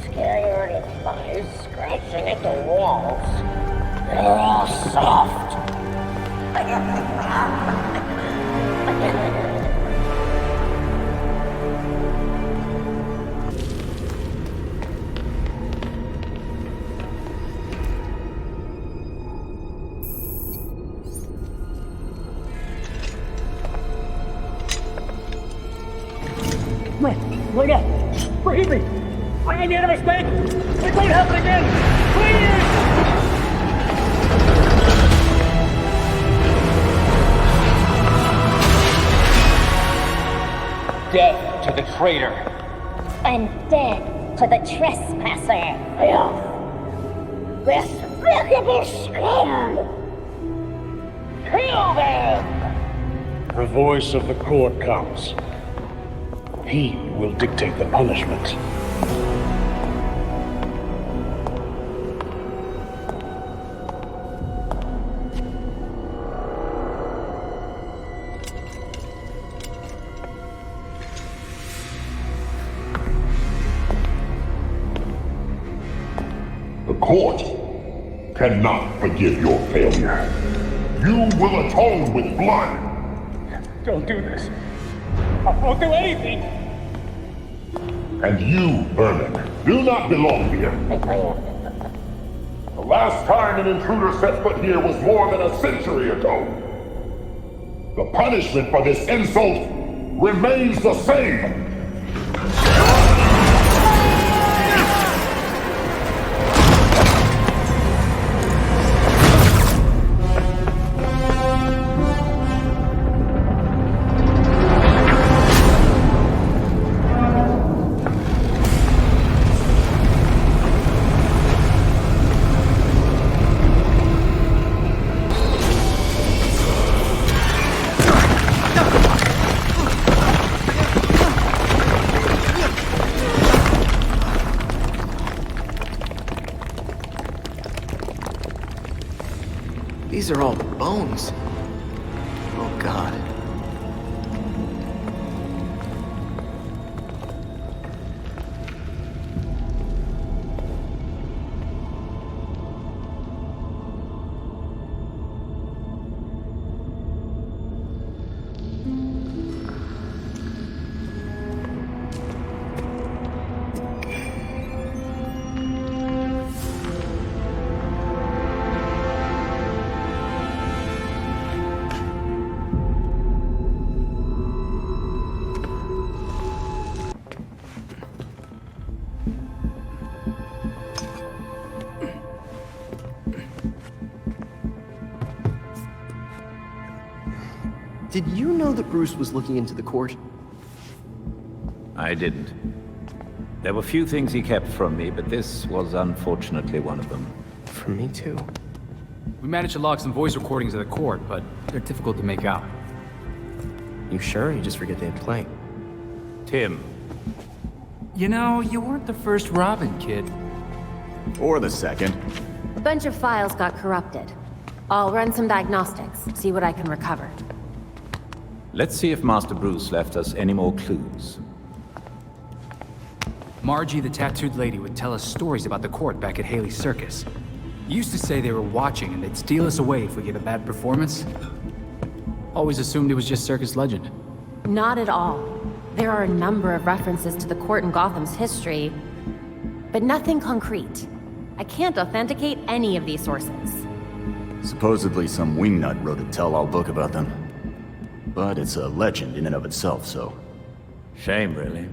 [SPEAKER 23] Scared of flies scratching at the walls. They're all soft.
[SPEAKER 7] Wait up! Forgive me! I made a mistake! It won't happen again! Please! Death to the traitor!
[SPEAKER 20] And death to the trespasser!
[SPEAKER 23] Filth! Despicable scum! Kill them!
[SPEAKER 7] The voice of the court comes.
[SPEAKER 1] He will dictate the punishment.
[SPEAKER 2] The court cannot forgive your failure. You will atone with blood.
[SPEAKER 7] Don't do this. I won't do anything.
[SPEAKER 2] And you, Vermin, do not belong here. The last time an intruder set foot here was more than a century ago. The punishment for this insult remains the same.
[SPEAKER 8] These are all bones. Oh, God. Did you know that Bruce was looking into the court?
[SPEAKER 13] I didn't. There were few things he kept from me, but this was unfortunately one of them.
[SPEAKER 8] From me too.
[SPEAKER 6] We managed to log some voice recordings of the court, but they're difficult to make out.
[SPEAKER 8] You sure? You just forget they had playing.
[SPEAKER 13] Tim.
[SPEAKER 6] You know, you weren't the first Robin, kid.
[SPEAKER 5] Or the second.
[SPEAKER 9] A bunch of files got corrupted. I'll run some diagnostics, see what I can recover.
[SPEAKER 13] Let's see if Master Bruce left us any more clues.
[SPEAKER 6] Margie, the tattooed lady, would tell us stories about the court back at Haley's Circus. Used to say they were watching and they'd steal us away if we gave a bad performance. Always assumed it was just circus legend.
[SPEAKER 9] Not at all. There are a number of references to the court in Gotham's history, but nothing concrete. I can't authenticate any of these sources.
[SPEAKER 5] Supposedly some wingnut wrote a tell-all book about them. But it's a legend in and of itself, so...
[SPEAKER 13] Shame, really.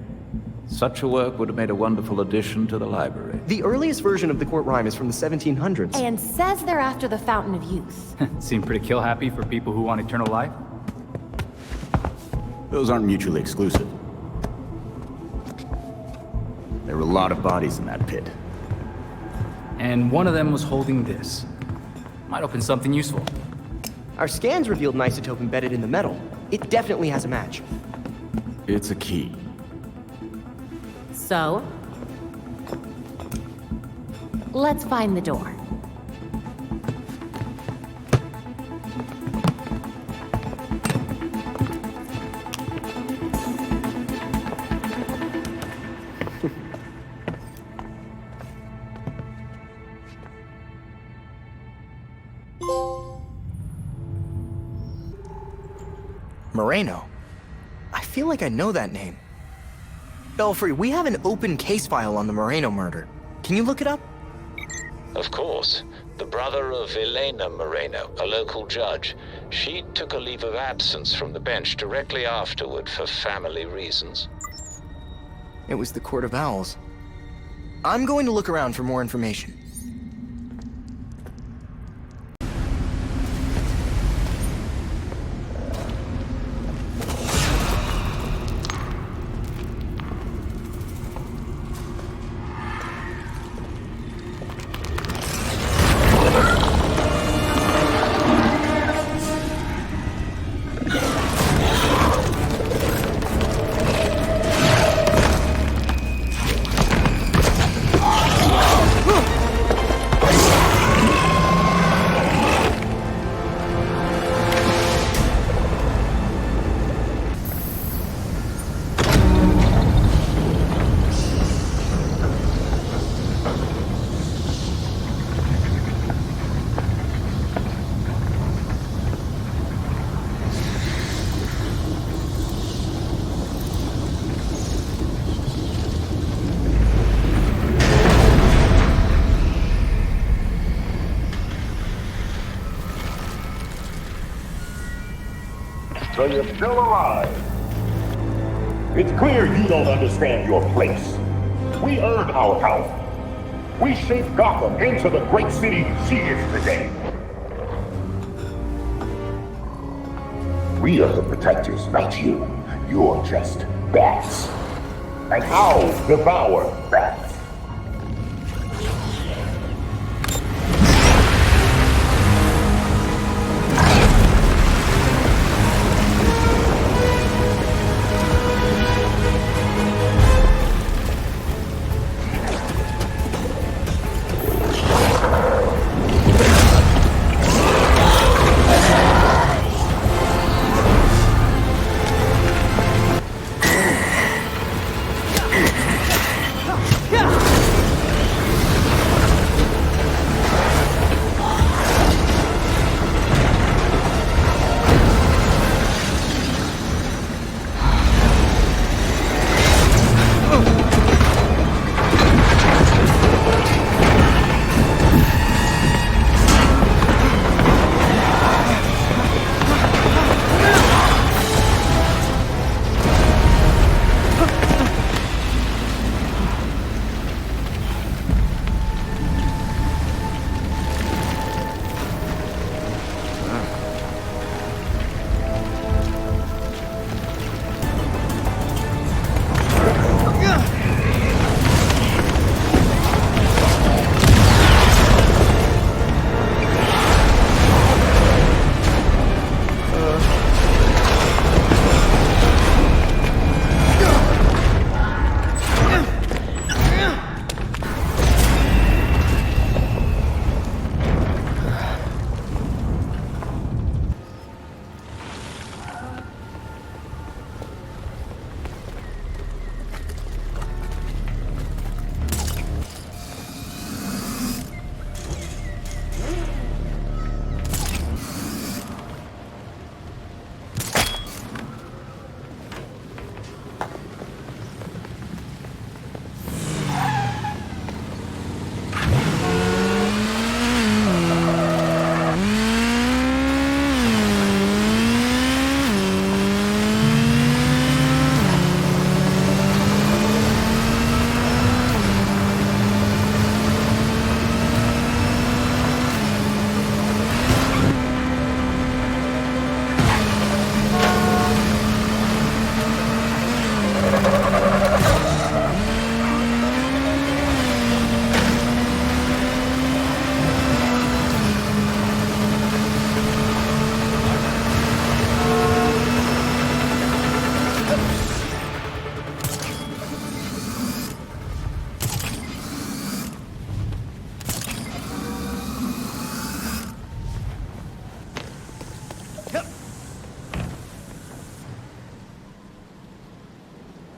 [SPEAKER 13] Such a work would have made a wonderful addition to the library.
[SPEAKER 8] The earliest version of the court rhyme is from the 1700s.
[SPEAKER 9] And says they're after the Fountain of Youth.
[SPEAKER 6] Seem pretty kill-happy for people who want eternal life.
[SPEAKER 5] Those aren't mutually exclusive. There were a lot of bodies in that pit.
[SPEAKER 6] And one of them was holding this. Might open something useful.
[SPEAKER 8] Our scans revealed an isotope embedded in the metal. It definitely has a match.
[SPEAKER 5] It's a key.
[SPEAKER 9] So? Let's find the door.
[SPEAKER 8] Moreno. I feel like I know that name. Belfry, we have an open case file on the Moreno murder. Can you look it up?
[SPEAKER 3] Of course. The brother of Elena Moreno, a local judge. She took a leave of absence from the bench directly afterward for family reasons.
[SPEAKER 8] It was the Court of Owls. I'm going to look around for more information.
[SPEAKER 10] so you're still alive. It's clear you don't understand your place. We earned our power. We shaped Gotham into the great city she is today. We are the protectors, not you. You're just bats. And I'll devour bats.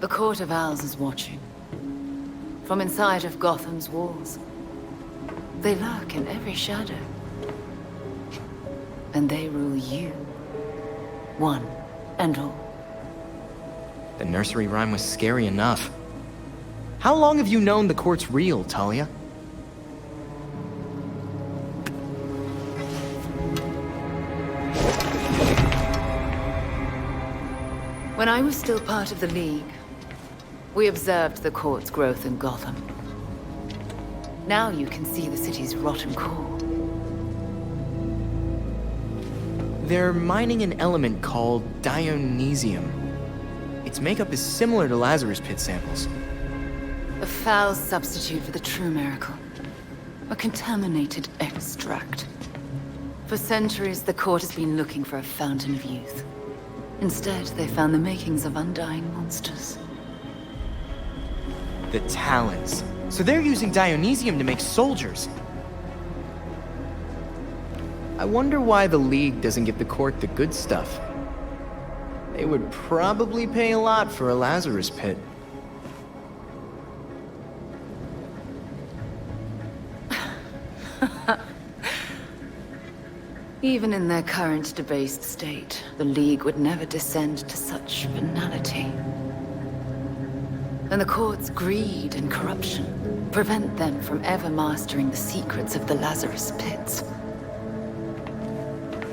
[SPEAKER 15] The Court of Owls is watching. From inside of Gotham's walls. They lurk in every shadow. And they rule you. One and all.
[SPEAKER 8] The nursery rhyme was scary enough. How long have you known the court's real, Talia?
[SPEAKER 15] When I was still part of the League, we observed the court's growth in Gotham. Now you can see the city's rotten core.
[SPEAKER 8] They're mining an element called Dionysium. Its makeup is similar to Lazarus Pit samples.
[SPEAKER 15] A foul substitute for the true miracle. A contaminated extract. For centuries, the court has been looking for a fountain of youth. Instead, they found the makings of undying monsters.
[SPEAKER 8] The Talons. So they're using Dionysium to make soldiers. I wonder why the League doesn't give the court the good stuff. They would probably pay a lot for a Lazarus Pit.
[SPEAKER 15] Even in their current debased state, the League would never descend to such venality. And the court's greed and corruption prevent them from ever mastering the secrets of the Lazarus Pits.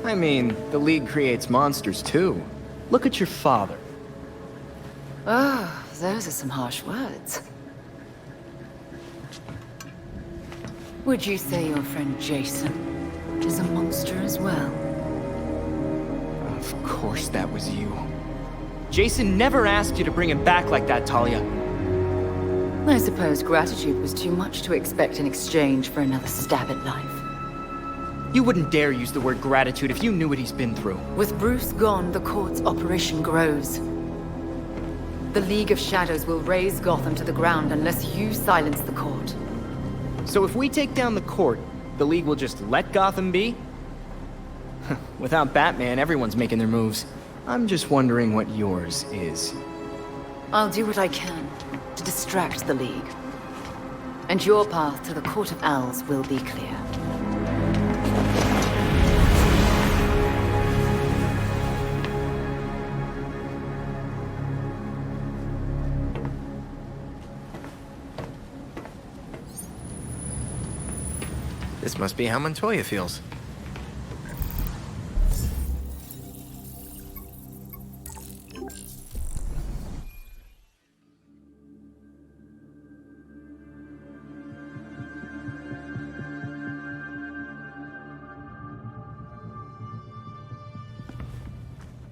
[SPEAKER 8] I mean, the League creates monsters too.
[SPEAKER 12] Look at your father.
[SPEAKER 15] Oh, those are some harsh words. Would you say your friend Jason is a monster as well?
[SPEAKER 12] Of course that was you. Jason never asked you to bring him back like that, Talia.
[SPEAKER 15] I suppose gratitude was too much to expect in exchange for another stab at life.
[SPEAKER 12] You wouldn't dare use the word gratitude if you knew what he's been through.
[SPEAKER 15] With Bruce gone, the court's operation grows. The League of Shadows will raze Gotham to the ground unless you silence the court.
[SPEAKER 12] So if we take down the court, the League will just let Gotham be? Without Batman, everyone's making their moves. I'm just wondering what yours is.
[SPEAKER 15] I'll do what I can to distract the League. And your path to the Court of Owls will be clear.
[SPEAKER 8] This must be how Montoya feels.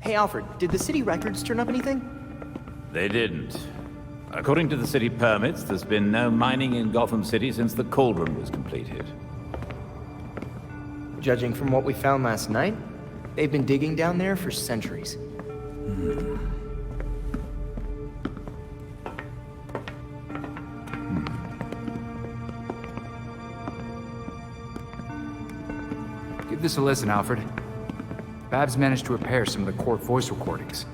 [SPEAKER 12] Hey Alfred, did the city records turn up anything?
[SPEAKER 13] They didn't. According to the city permits, there's been no mining in Gotham City since the Cauldron was completed.
[SPEAKER 12] Judging from what we found last night, they've been digging down there for centuries.
[SPEAKER 6] Give this a listen, Alfred. Babs managed to repair some of the court voice recordings.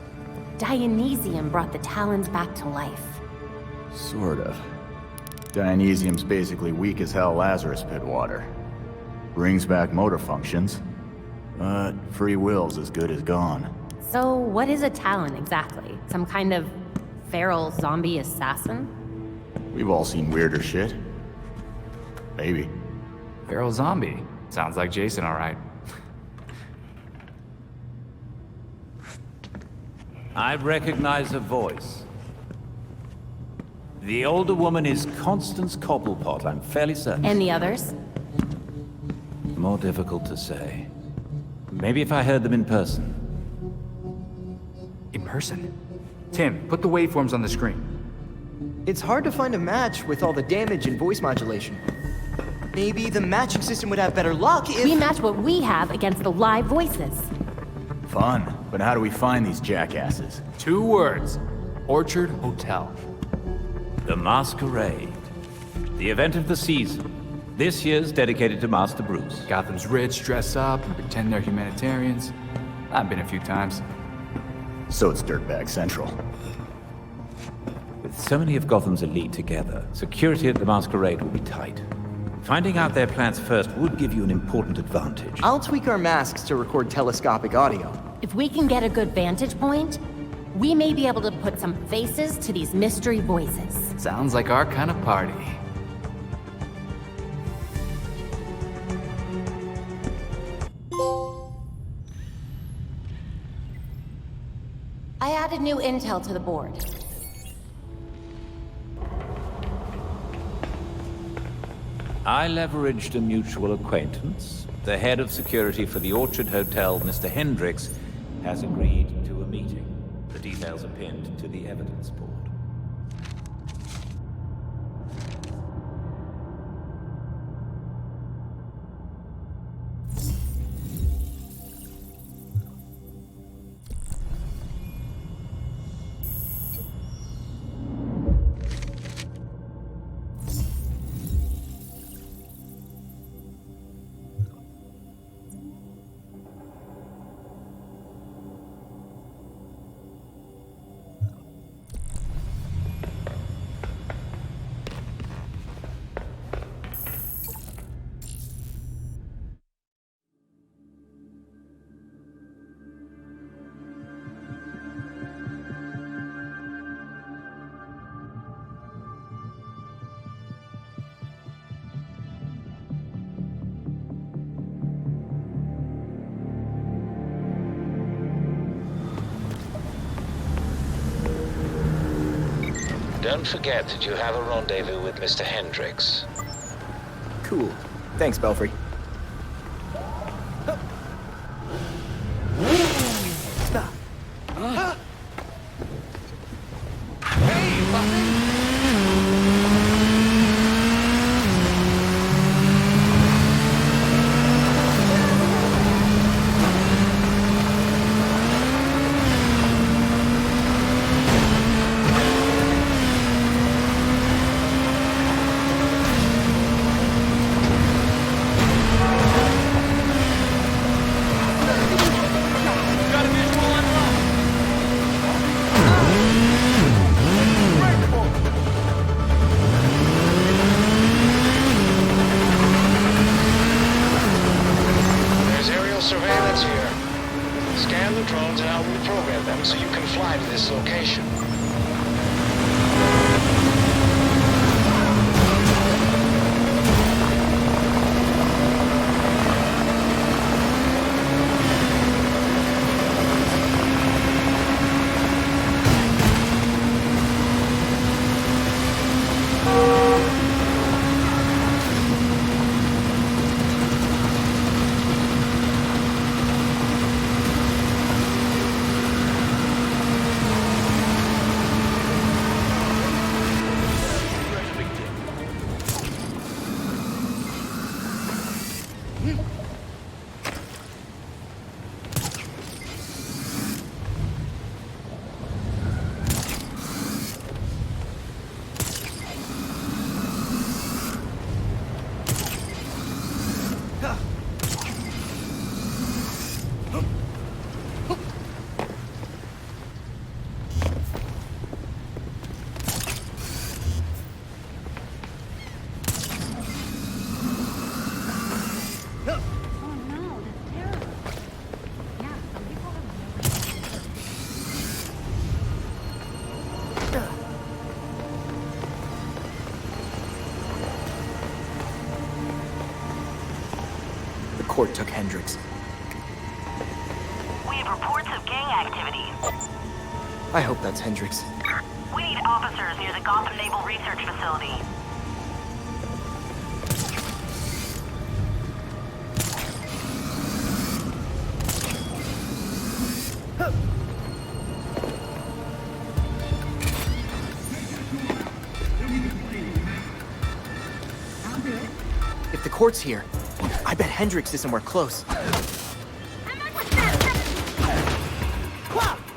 [SPEAKER 9] Dionysium brought the Talons back to life.
[SPEAKER 5] Sort of. Dionysium's basically weak as hell Lazarus Pit water. Brings back motor functions, but free will's as good as gone.
[SPEAKER 9] So what is a Talon exactly? Some kind of feral zombie assassin?
[SPEAKER 5] We've all seen weirder shit. Maybe.
[SPEAKER 6] Feral zombie. Sounds like Jason, all right.
[SPEAKER 13] I recognize a voice. The older woman is Constance Cobblepot, I'm fairly certain.
[SPEAKER 9] And the others?
[SPEAKER 13] More difficult to say. Maybe if I heard them in person.
[SPEAKER 6] In person? Tim, put the waveforms on the screen.
[SPEAKER 12] It's hard to find a match with all the damage and voice modulation. Maybe the matching system would have better luck if...
[SPEAKER 9] We match what we have against the live voices.
[SPEAKER 5] Fun, but how do we find these jackasses?
[SPEAKER 6] 2 words. Orchard Hotel.
[SPEAKER 13] The Masquerade. The event of the season. This year's dedicated to Master Bruce.
[SPEAKER 6] Gotham's rich dress up and pretend they're humanitarians. I've been a few times.
[SPEAKER 5] So it's Dirtbag Central.
[SPEAKER 13] With so many of Gotham's elite together, security at the Masquerade will be tight. Finding out their plans first would give you an important advantage.
[SPEAKER 12] I'll tweak our masks to record telescopic audio.
[SPEAKER 9] If we can get a good vantage point, we may be able to put some faces to these mystery voices.
[SPEAKER 6] Sounds like our kind of party.
[SPEAKER 9] I added new intel to the board.
[SPEAKER 13] I leveraged a mutual acquaintance. The head of security for the Orchard Hotel, Mr. Hendricks, has agreed to a meeting. The details are pinned to the evidence board.
[SPEAKER 3] Don't forget that you have a rendezvous with Mr. Hendricks.
[SPEAKER 8] Cool. Thanks, Belfry.
[SPEAKER 3] Surveillance here. Scan the drones and I'll reprogram them so you can fly to this location.
[SPEAKER 8] Court took Hendricks.
[SPEAKER 11] We have reports of gang activity.
[SPEAKER 8] I hope that's Hendricks.
[SPEAKER 11] We need officers near the Gotham Naval Research Facility.
[SPEAKER 8] If the court's here, I bet Hendricks is somewhere close.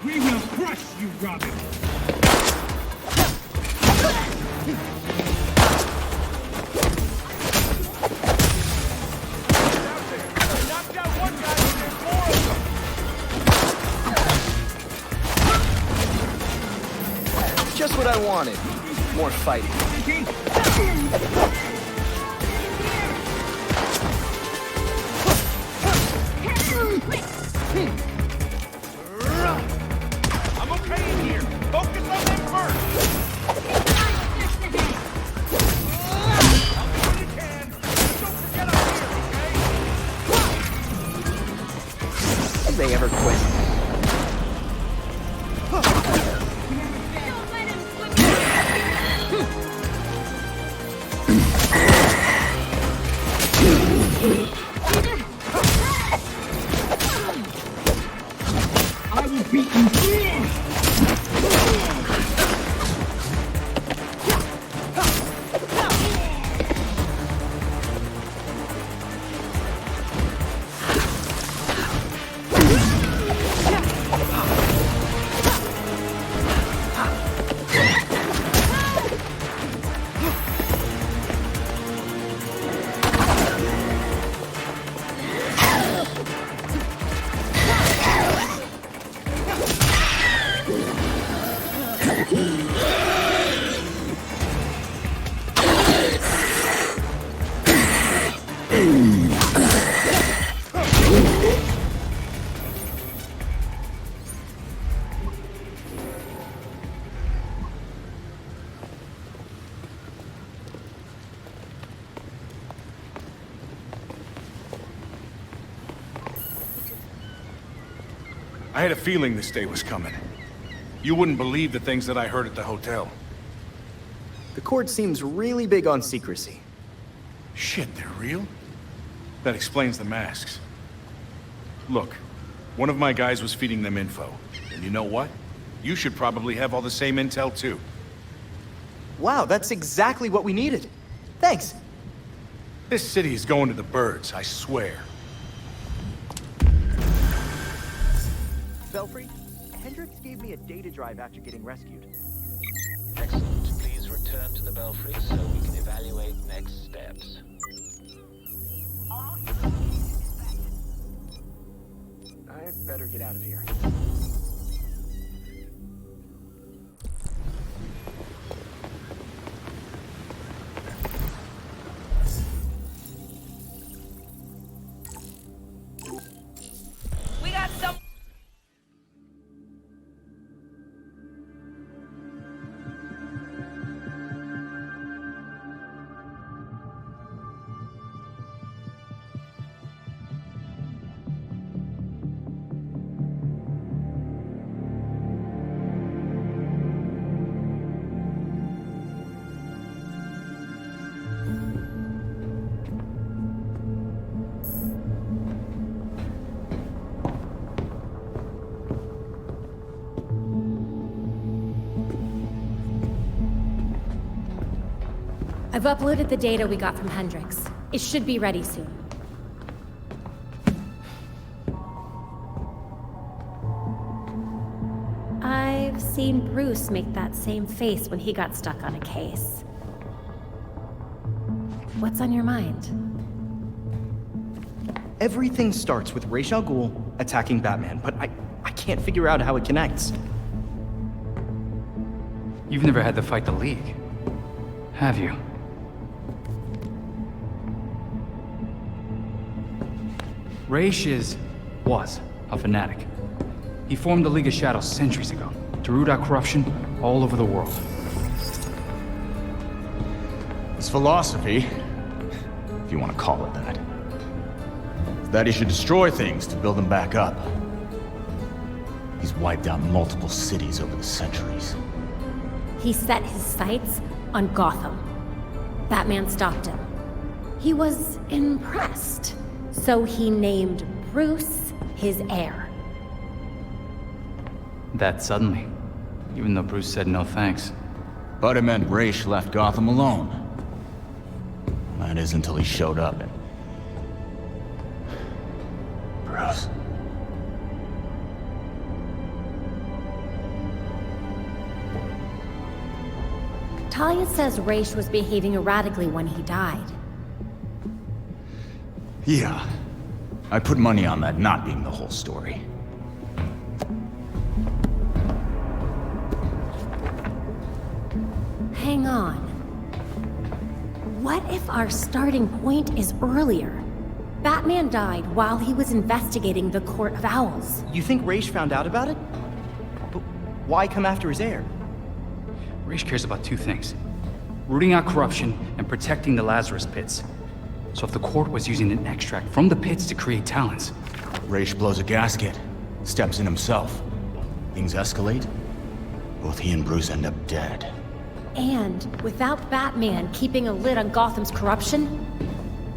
[SPEAKER 7] We will crush you, Robin!
[SPEAKER 8] Just what I wanted. More fighting.
[SPEAKER 7] I'm okay in here. Focus on them first. I'll do what you can. Don't forget I'm here, okay?
[SPEAKER 8] Did they ever quit?
[SPEAKER 7] I will beat you.
[SPEAKER 14] I had a feeling this day was coming. You wouldn't believe the things that I heard at the hotel.
[SPEAKER 12] The court seems really big on secrecy.
[SPEAKER 14] Shit, they're real? That explains the masks. Look, one of my guys was feeding them info. And you know what? You should probably have all the same intel too.
[SPEAKER 12] Wow, that's exactly what we needed. Thanks.
[SPEAKER 14] This city is going to the birds, I swear.
[SPEAKER 12] Belfry, Hendricks gave me a data drive after getting rescued.
[SPEAKER 3] Excellent. Please return to the Belfry so we can evaluate next steps.
[SPEAKER 12] I better get out of here.
[SPEAKER 15] We got some.
[SPEAKER 9] I've uploaded the data we got from Hendricks. It should be ready soon. I've seen Bruce make that same face when he got stuck on a case. What's on your mind?
[SPEAKER 12] Everything starts with Ra's al Ghul attacking Batman, but I can't figure out how it connects.
[SPEAKER 6] You've never had to fight the League, have you? Ra's was a fanatic. He formed the League of Shadows centuries ago to root out corruption all over the world.
[SPEAKER 18] His philosophy, if you want to call it that, is that he should destroy things to build them back up. He's wiped out multiple cities over the centuries.
[SPEAKER 9] He set his sights on Gotham. Batman stopped him. He was impressed, so he named Bruce his heir.
[SPEAKER 6] That suddenly, even though Bruce said no thanks.
[SPEAKER 18] But it meant Ra's left Gotham alone. That is until he showed up and... Bruce.
[SPEAKER 9] Talia says Ra's was behaving erratically when he died.
[SPEAKER 18] Yeah. I put money on that not being the whole story.
[SPEAKER 9] Hang on. What if our starting point is earlier? Batman died while he was investigating the Court of Owls.
[SPEAKER 12] You think Ra's found out about it? But why come after his heir?
[SPEAKER 6] Ra's cares about two things: rooting out corruption and protecting the Lazarus Pits. So if the court was using an extract from the pits to create talents...
[SPEAKER 18] Ra's blows a gasket, steps in himself. Things escalate. Both he and Bruce end up dead.
[SPEAKER 9] And without Batman keeping a lid on Gotham's corruption,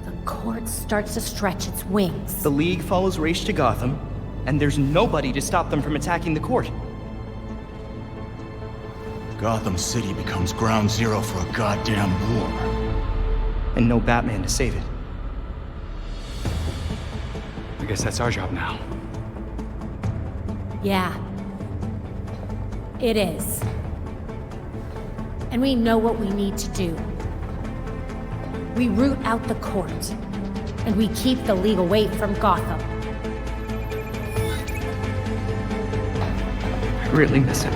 [SPEAKER 9] the court starts to stretch its wings.
[SPEAKER 12] The League follows Ra's to Gotham, and there's nobody to stop them from attacking the court.
[SPEAKER 18] Gotham City becomes ground zero for a goddamn war.
[SPEAKER 12] And no Batman to save it.
[SPEAKER 6] I guess that's our job now.
[SPEAKER 9] Yeah. It is. And we know what we need to do. We root out the court, and we keep the League away from Gotham.
[SPEAKER 6] I really miss him.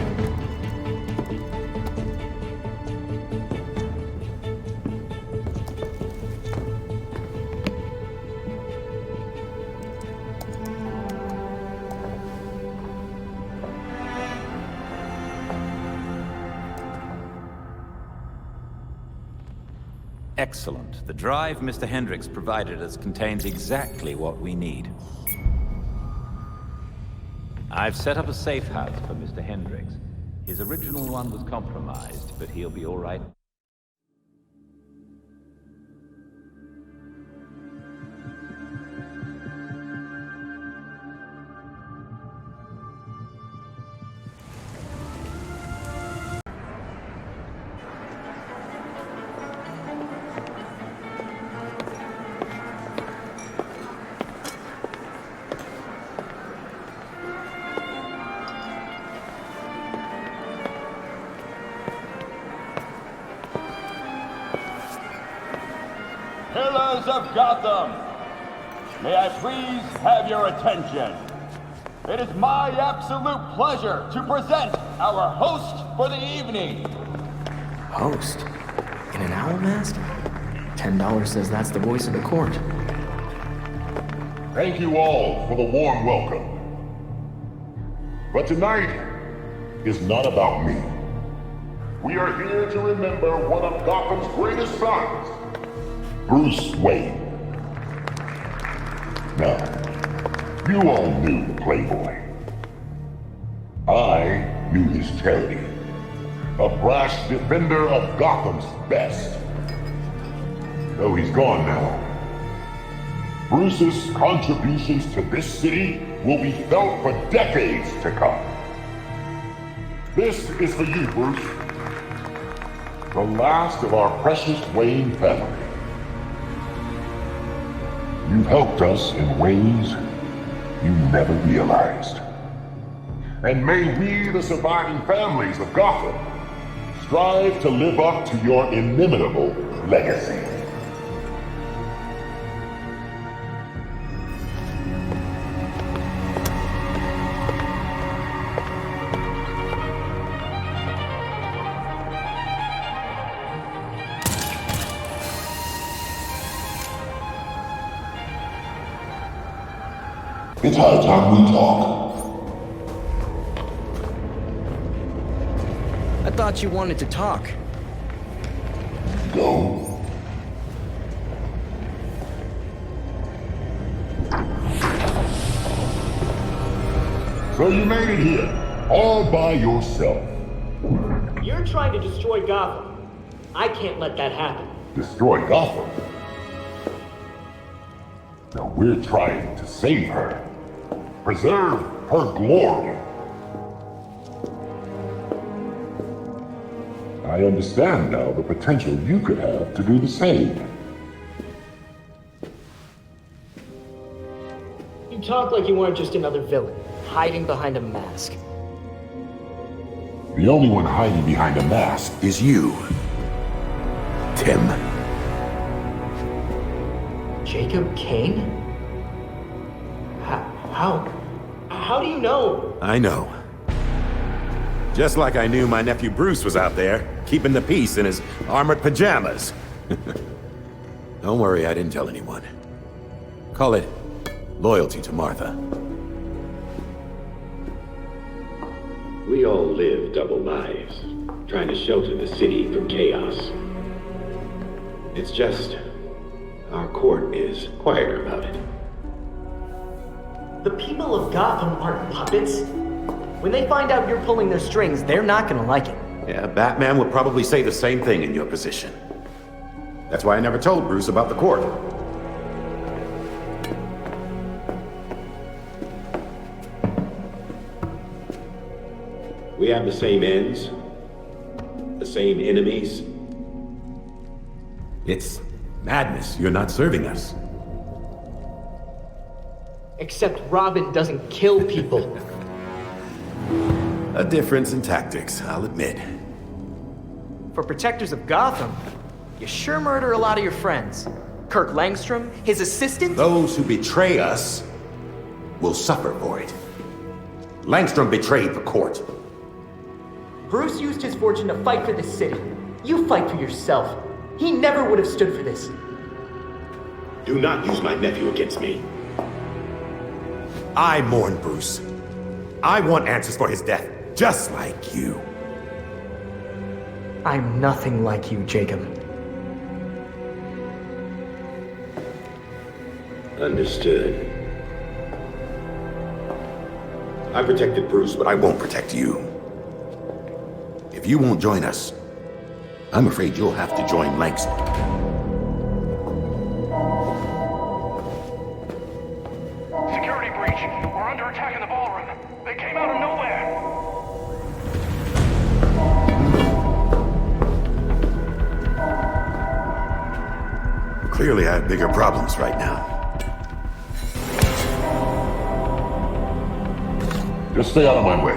[SPEAKER 13] Excellent. The drive Mr. Hendricks provided us contains exactly what we need. I've set up a safe house for Mr. Hendricks. His original one was compromised, but he'll be all right.
[SPEAKER 10] Pillars of Gotham, may I please have your attention? It is my absolute pleasure to present our host for the evening.
[SPEAKER 8] Host? In an owl mask? $10 says that's the voice of the court.
[SPEAKER 10] Thank you all for the warm welcome. But tonight is not about me. We are here to remember one of Gotham's greatest sons, Bruce Wayne. Now, you all knew the Playboy. I knew his charity. A brash defender of Gotham's best. Though he's gone now, Bruce's contributions to this city will be felt for decades to come. This is for you, Bruce. The last of our precious Wayne family. You've helped us in ways you never realized. And may we, the surviving families of Gotham, strive to live up to your inimitable legacy. It's high time we talk.
[SPEAKER 8] I thought you wanted to talk.
[SPEAKER 10] Go. So you made it here, all by yourself.
[SPEAKER 7] You're trying to destroy Gotham. I can't let that happen.
[SPEAKER 10] Destroy Gotham? No, we're trying to save her. Preserve her glory. I understand now the potential you could have to do the same.
[SPEAKER 7] You talk like you weren't just another villain, hiding behind a mask.
[SPEAKER 10] The only one hiding behind a mask is you, Tim.
[SPEAKER 7] Jacob Kane? How do you know?
[SPEAKER 4] I know. Just like I knew my nephew Bruce was out there, keeping the peace in his armored pajamas. Don't worry, I didn't tell anyone. Call it loyalty to Martha.
[SPEAKER 16] We all live double lives, trying to shelter the city from chaos. It's just, our court is quieter about it.
[SPEAKER 7] The people of Gotham aren't puppets. When they find out you're pulling their strings, they're not gonna like it.
[SPEAKER 4] Yeah, Batman would probably say the same thing in your position. That's why I never told Bruce about the court.
[SPEAKER 16] We have the same ends, the same enemies.
[SPEAKER 4] It's madness. You're not serving us.
[SPEAKER 7] Except Robin doesn't kill people.
[SPEAKER 4] A difference in tactics, I'll admit.
[SPEAKER 8] For protectors of Gotham, you sure murder a lot of your friends. Kirk Langstrom, his assistant?
[SPEAKER 4] Those who betray us will suffer for it. Langstrom betrayed the court.
[SPEAKER 7] Bruce used his fortune to fight for this city. You fight for yourself. He never would have stood for this.
[SPEAKER 16] Do not use my nephew against me.
[SPEAKER 4] I mourn Bruce. I want answers for his death, just like you.
[SPEAKER 8] I'm nothing like you, Jacob.
[SPEAKER 16] Understood. I protected Bruce, but
[SPEAKER 4] I won't protect you. If you won't join us, I'm afraid you'll have to join Langston.
[SPEAKER 17] Security breach. We're under attack in the ballroom. They came out of nowhere.
[SPEAKER 4] Clearly, I have bigger problems right now.
[SPEAKER 10] Just stay out of my way.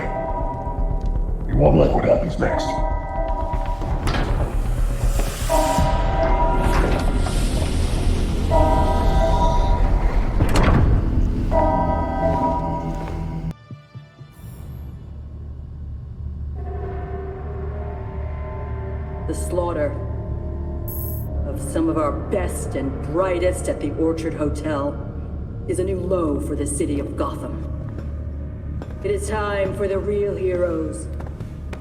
[SPEAKER 10] You won't like what happens next.
[SPEAKER 19] The slaughter of some of our best and brightest at the Orchard Hotel is a new low for the city of Gotham. It is time for the real heroes,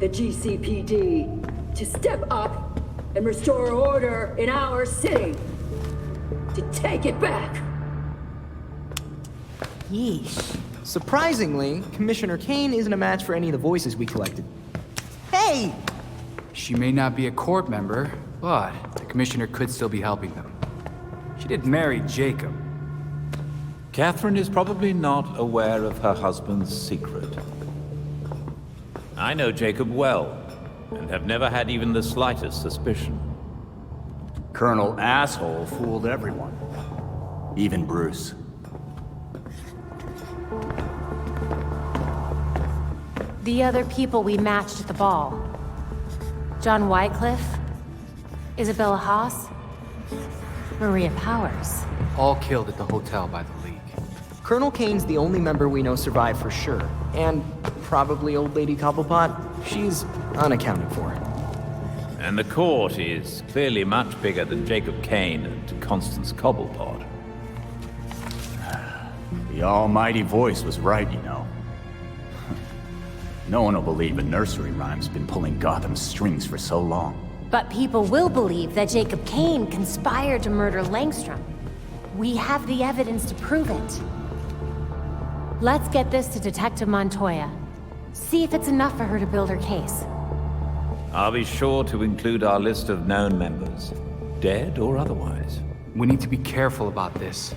[SPEAKER 19] the GCPD, to step up and restore order in our city. To take it back.
[SPEAKER 12] Yeesh. Surprisingly, Commissioner Kane isn't a match for any of the voices we collected. Hey!
[SPEAKER 6] She may not be a court member, but the commissioner could still be helping them. She did marry Jacob.
[SPEAKER 13] Catherine is probably not aware of her husband's secret. I know Jacob well, and have never had even the slightest suspicion.
[SPEAKER 18] Colonel Asshole fooled everyone. Even Bruce.
[SPEAKER 9] The other people we matched at the ball. John Wycliffe, Isabella Haas, Maria Powers.
[SPEAKER 6] All killed at the hotel by the League.
[SPEAKER 12] Colonel Kane's the only member we know survived for sure. And probably Old Lady Cobblepot. She's unaccounted for.
[SPEAKER 13] And the court is clearly much bigger than Jacob Kane and Constance Cobblepot.
[SPEAKER 18] The almighty voice was right, you know. No one will believe a nursery rhyme's been pulling Gotham's strings for so long.
[SPEAKER 9] But people will believe that Jacob Kane conspired to murder Langstrom. We have the evidence to prove it. Let's get this to Detective Montoya. See if it's enough for her to build her case.
[SPEAKER 13] I'll be sure to include our list of known members, dead or otherwise.
[SPEAKER 6] We need to be careful about this.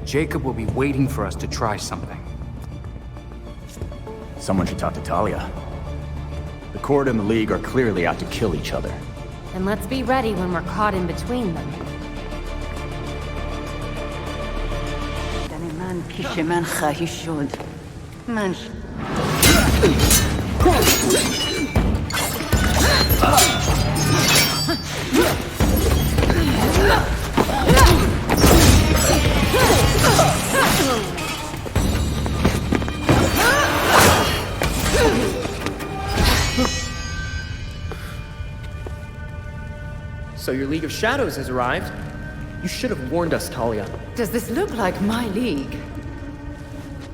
[SPEAKER 6] Jacob will be waiting for us to try something.
[SPEAKER 18] Someone should talk to Talia. The Court and the League are clearly out to kill each other.
[SPEAKER 9] And let's be ready when we're caught in between them.
[SPEAKER 12] So your League of Shadows has arrived? You should have warned us, Talia.
[SPEAKER 15] Does this look like my league?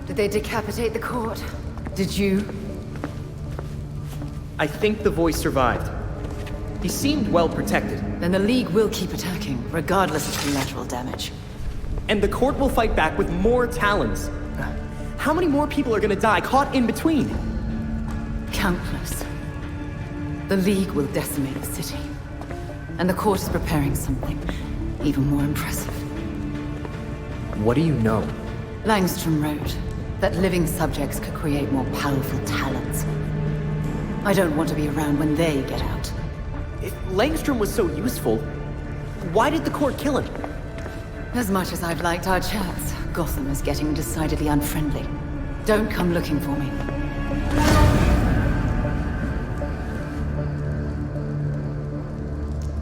[SPEAKER 15] Did they decapitate the court? Did you?
[SPEAKER 12] I think the voice survived. He seemed well protected.
[SPEAKER 15] Then the League will keep attacking, regardless of collateral damage.
[SPEAKER 12] And the court will fight back with more talons. How many more people are gonna die caught in between?
[SPEAKER 15] Countless. The League will decimate the city. And the court is preparing something even more impressive.
[SPEAKER 12] What do you know?
[SPEAKER 15] Langstrom wrote that living subjects could create more powerful talents. I don't want to be around when they get out.
[SPEAKER 12] If Langstrom was so useful, why did the court kill him?
[SPEAKER 15] As much as I've liked our chats, Gotham is getting decidedly unfriendly. Don't come looking for me.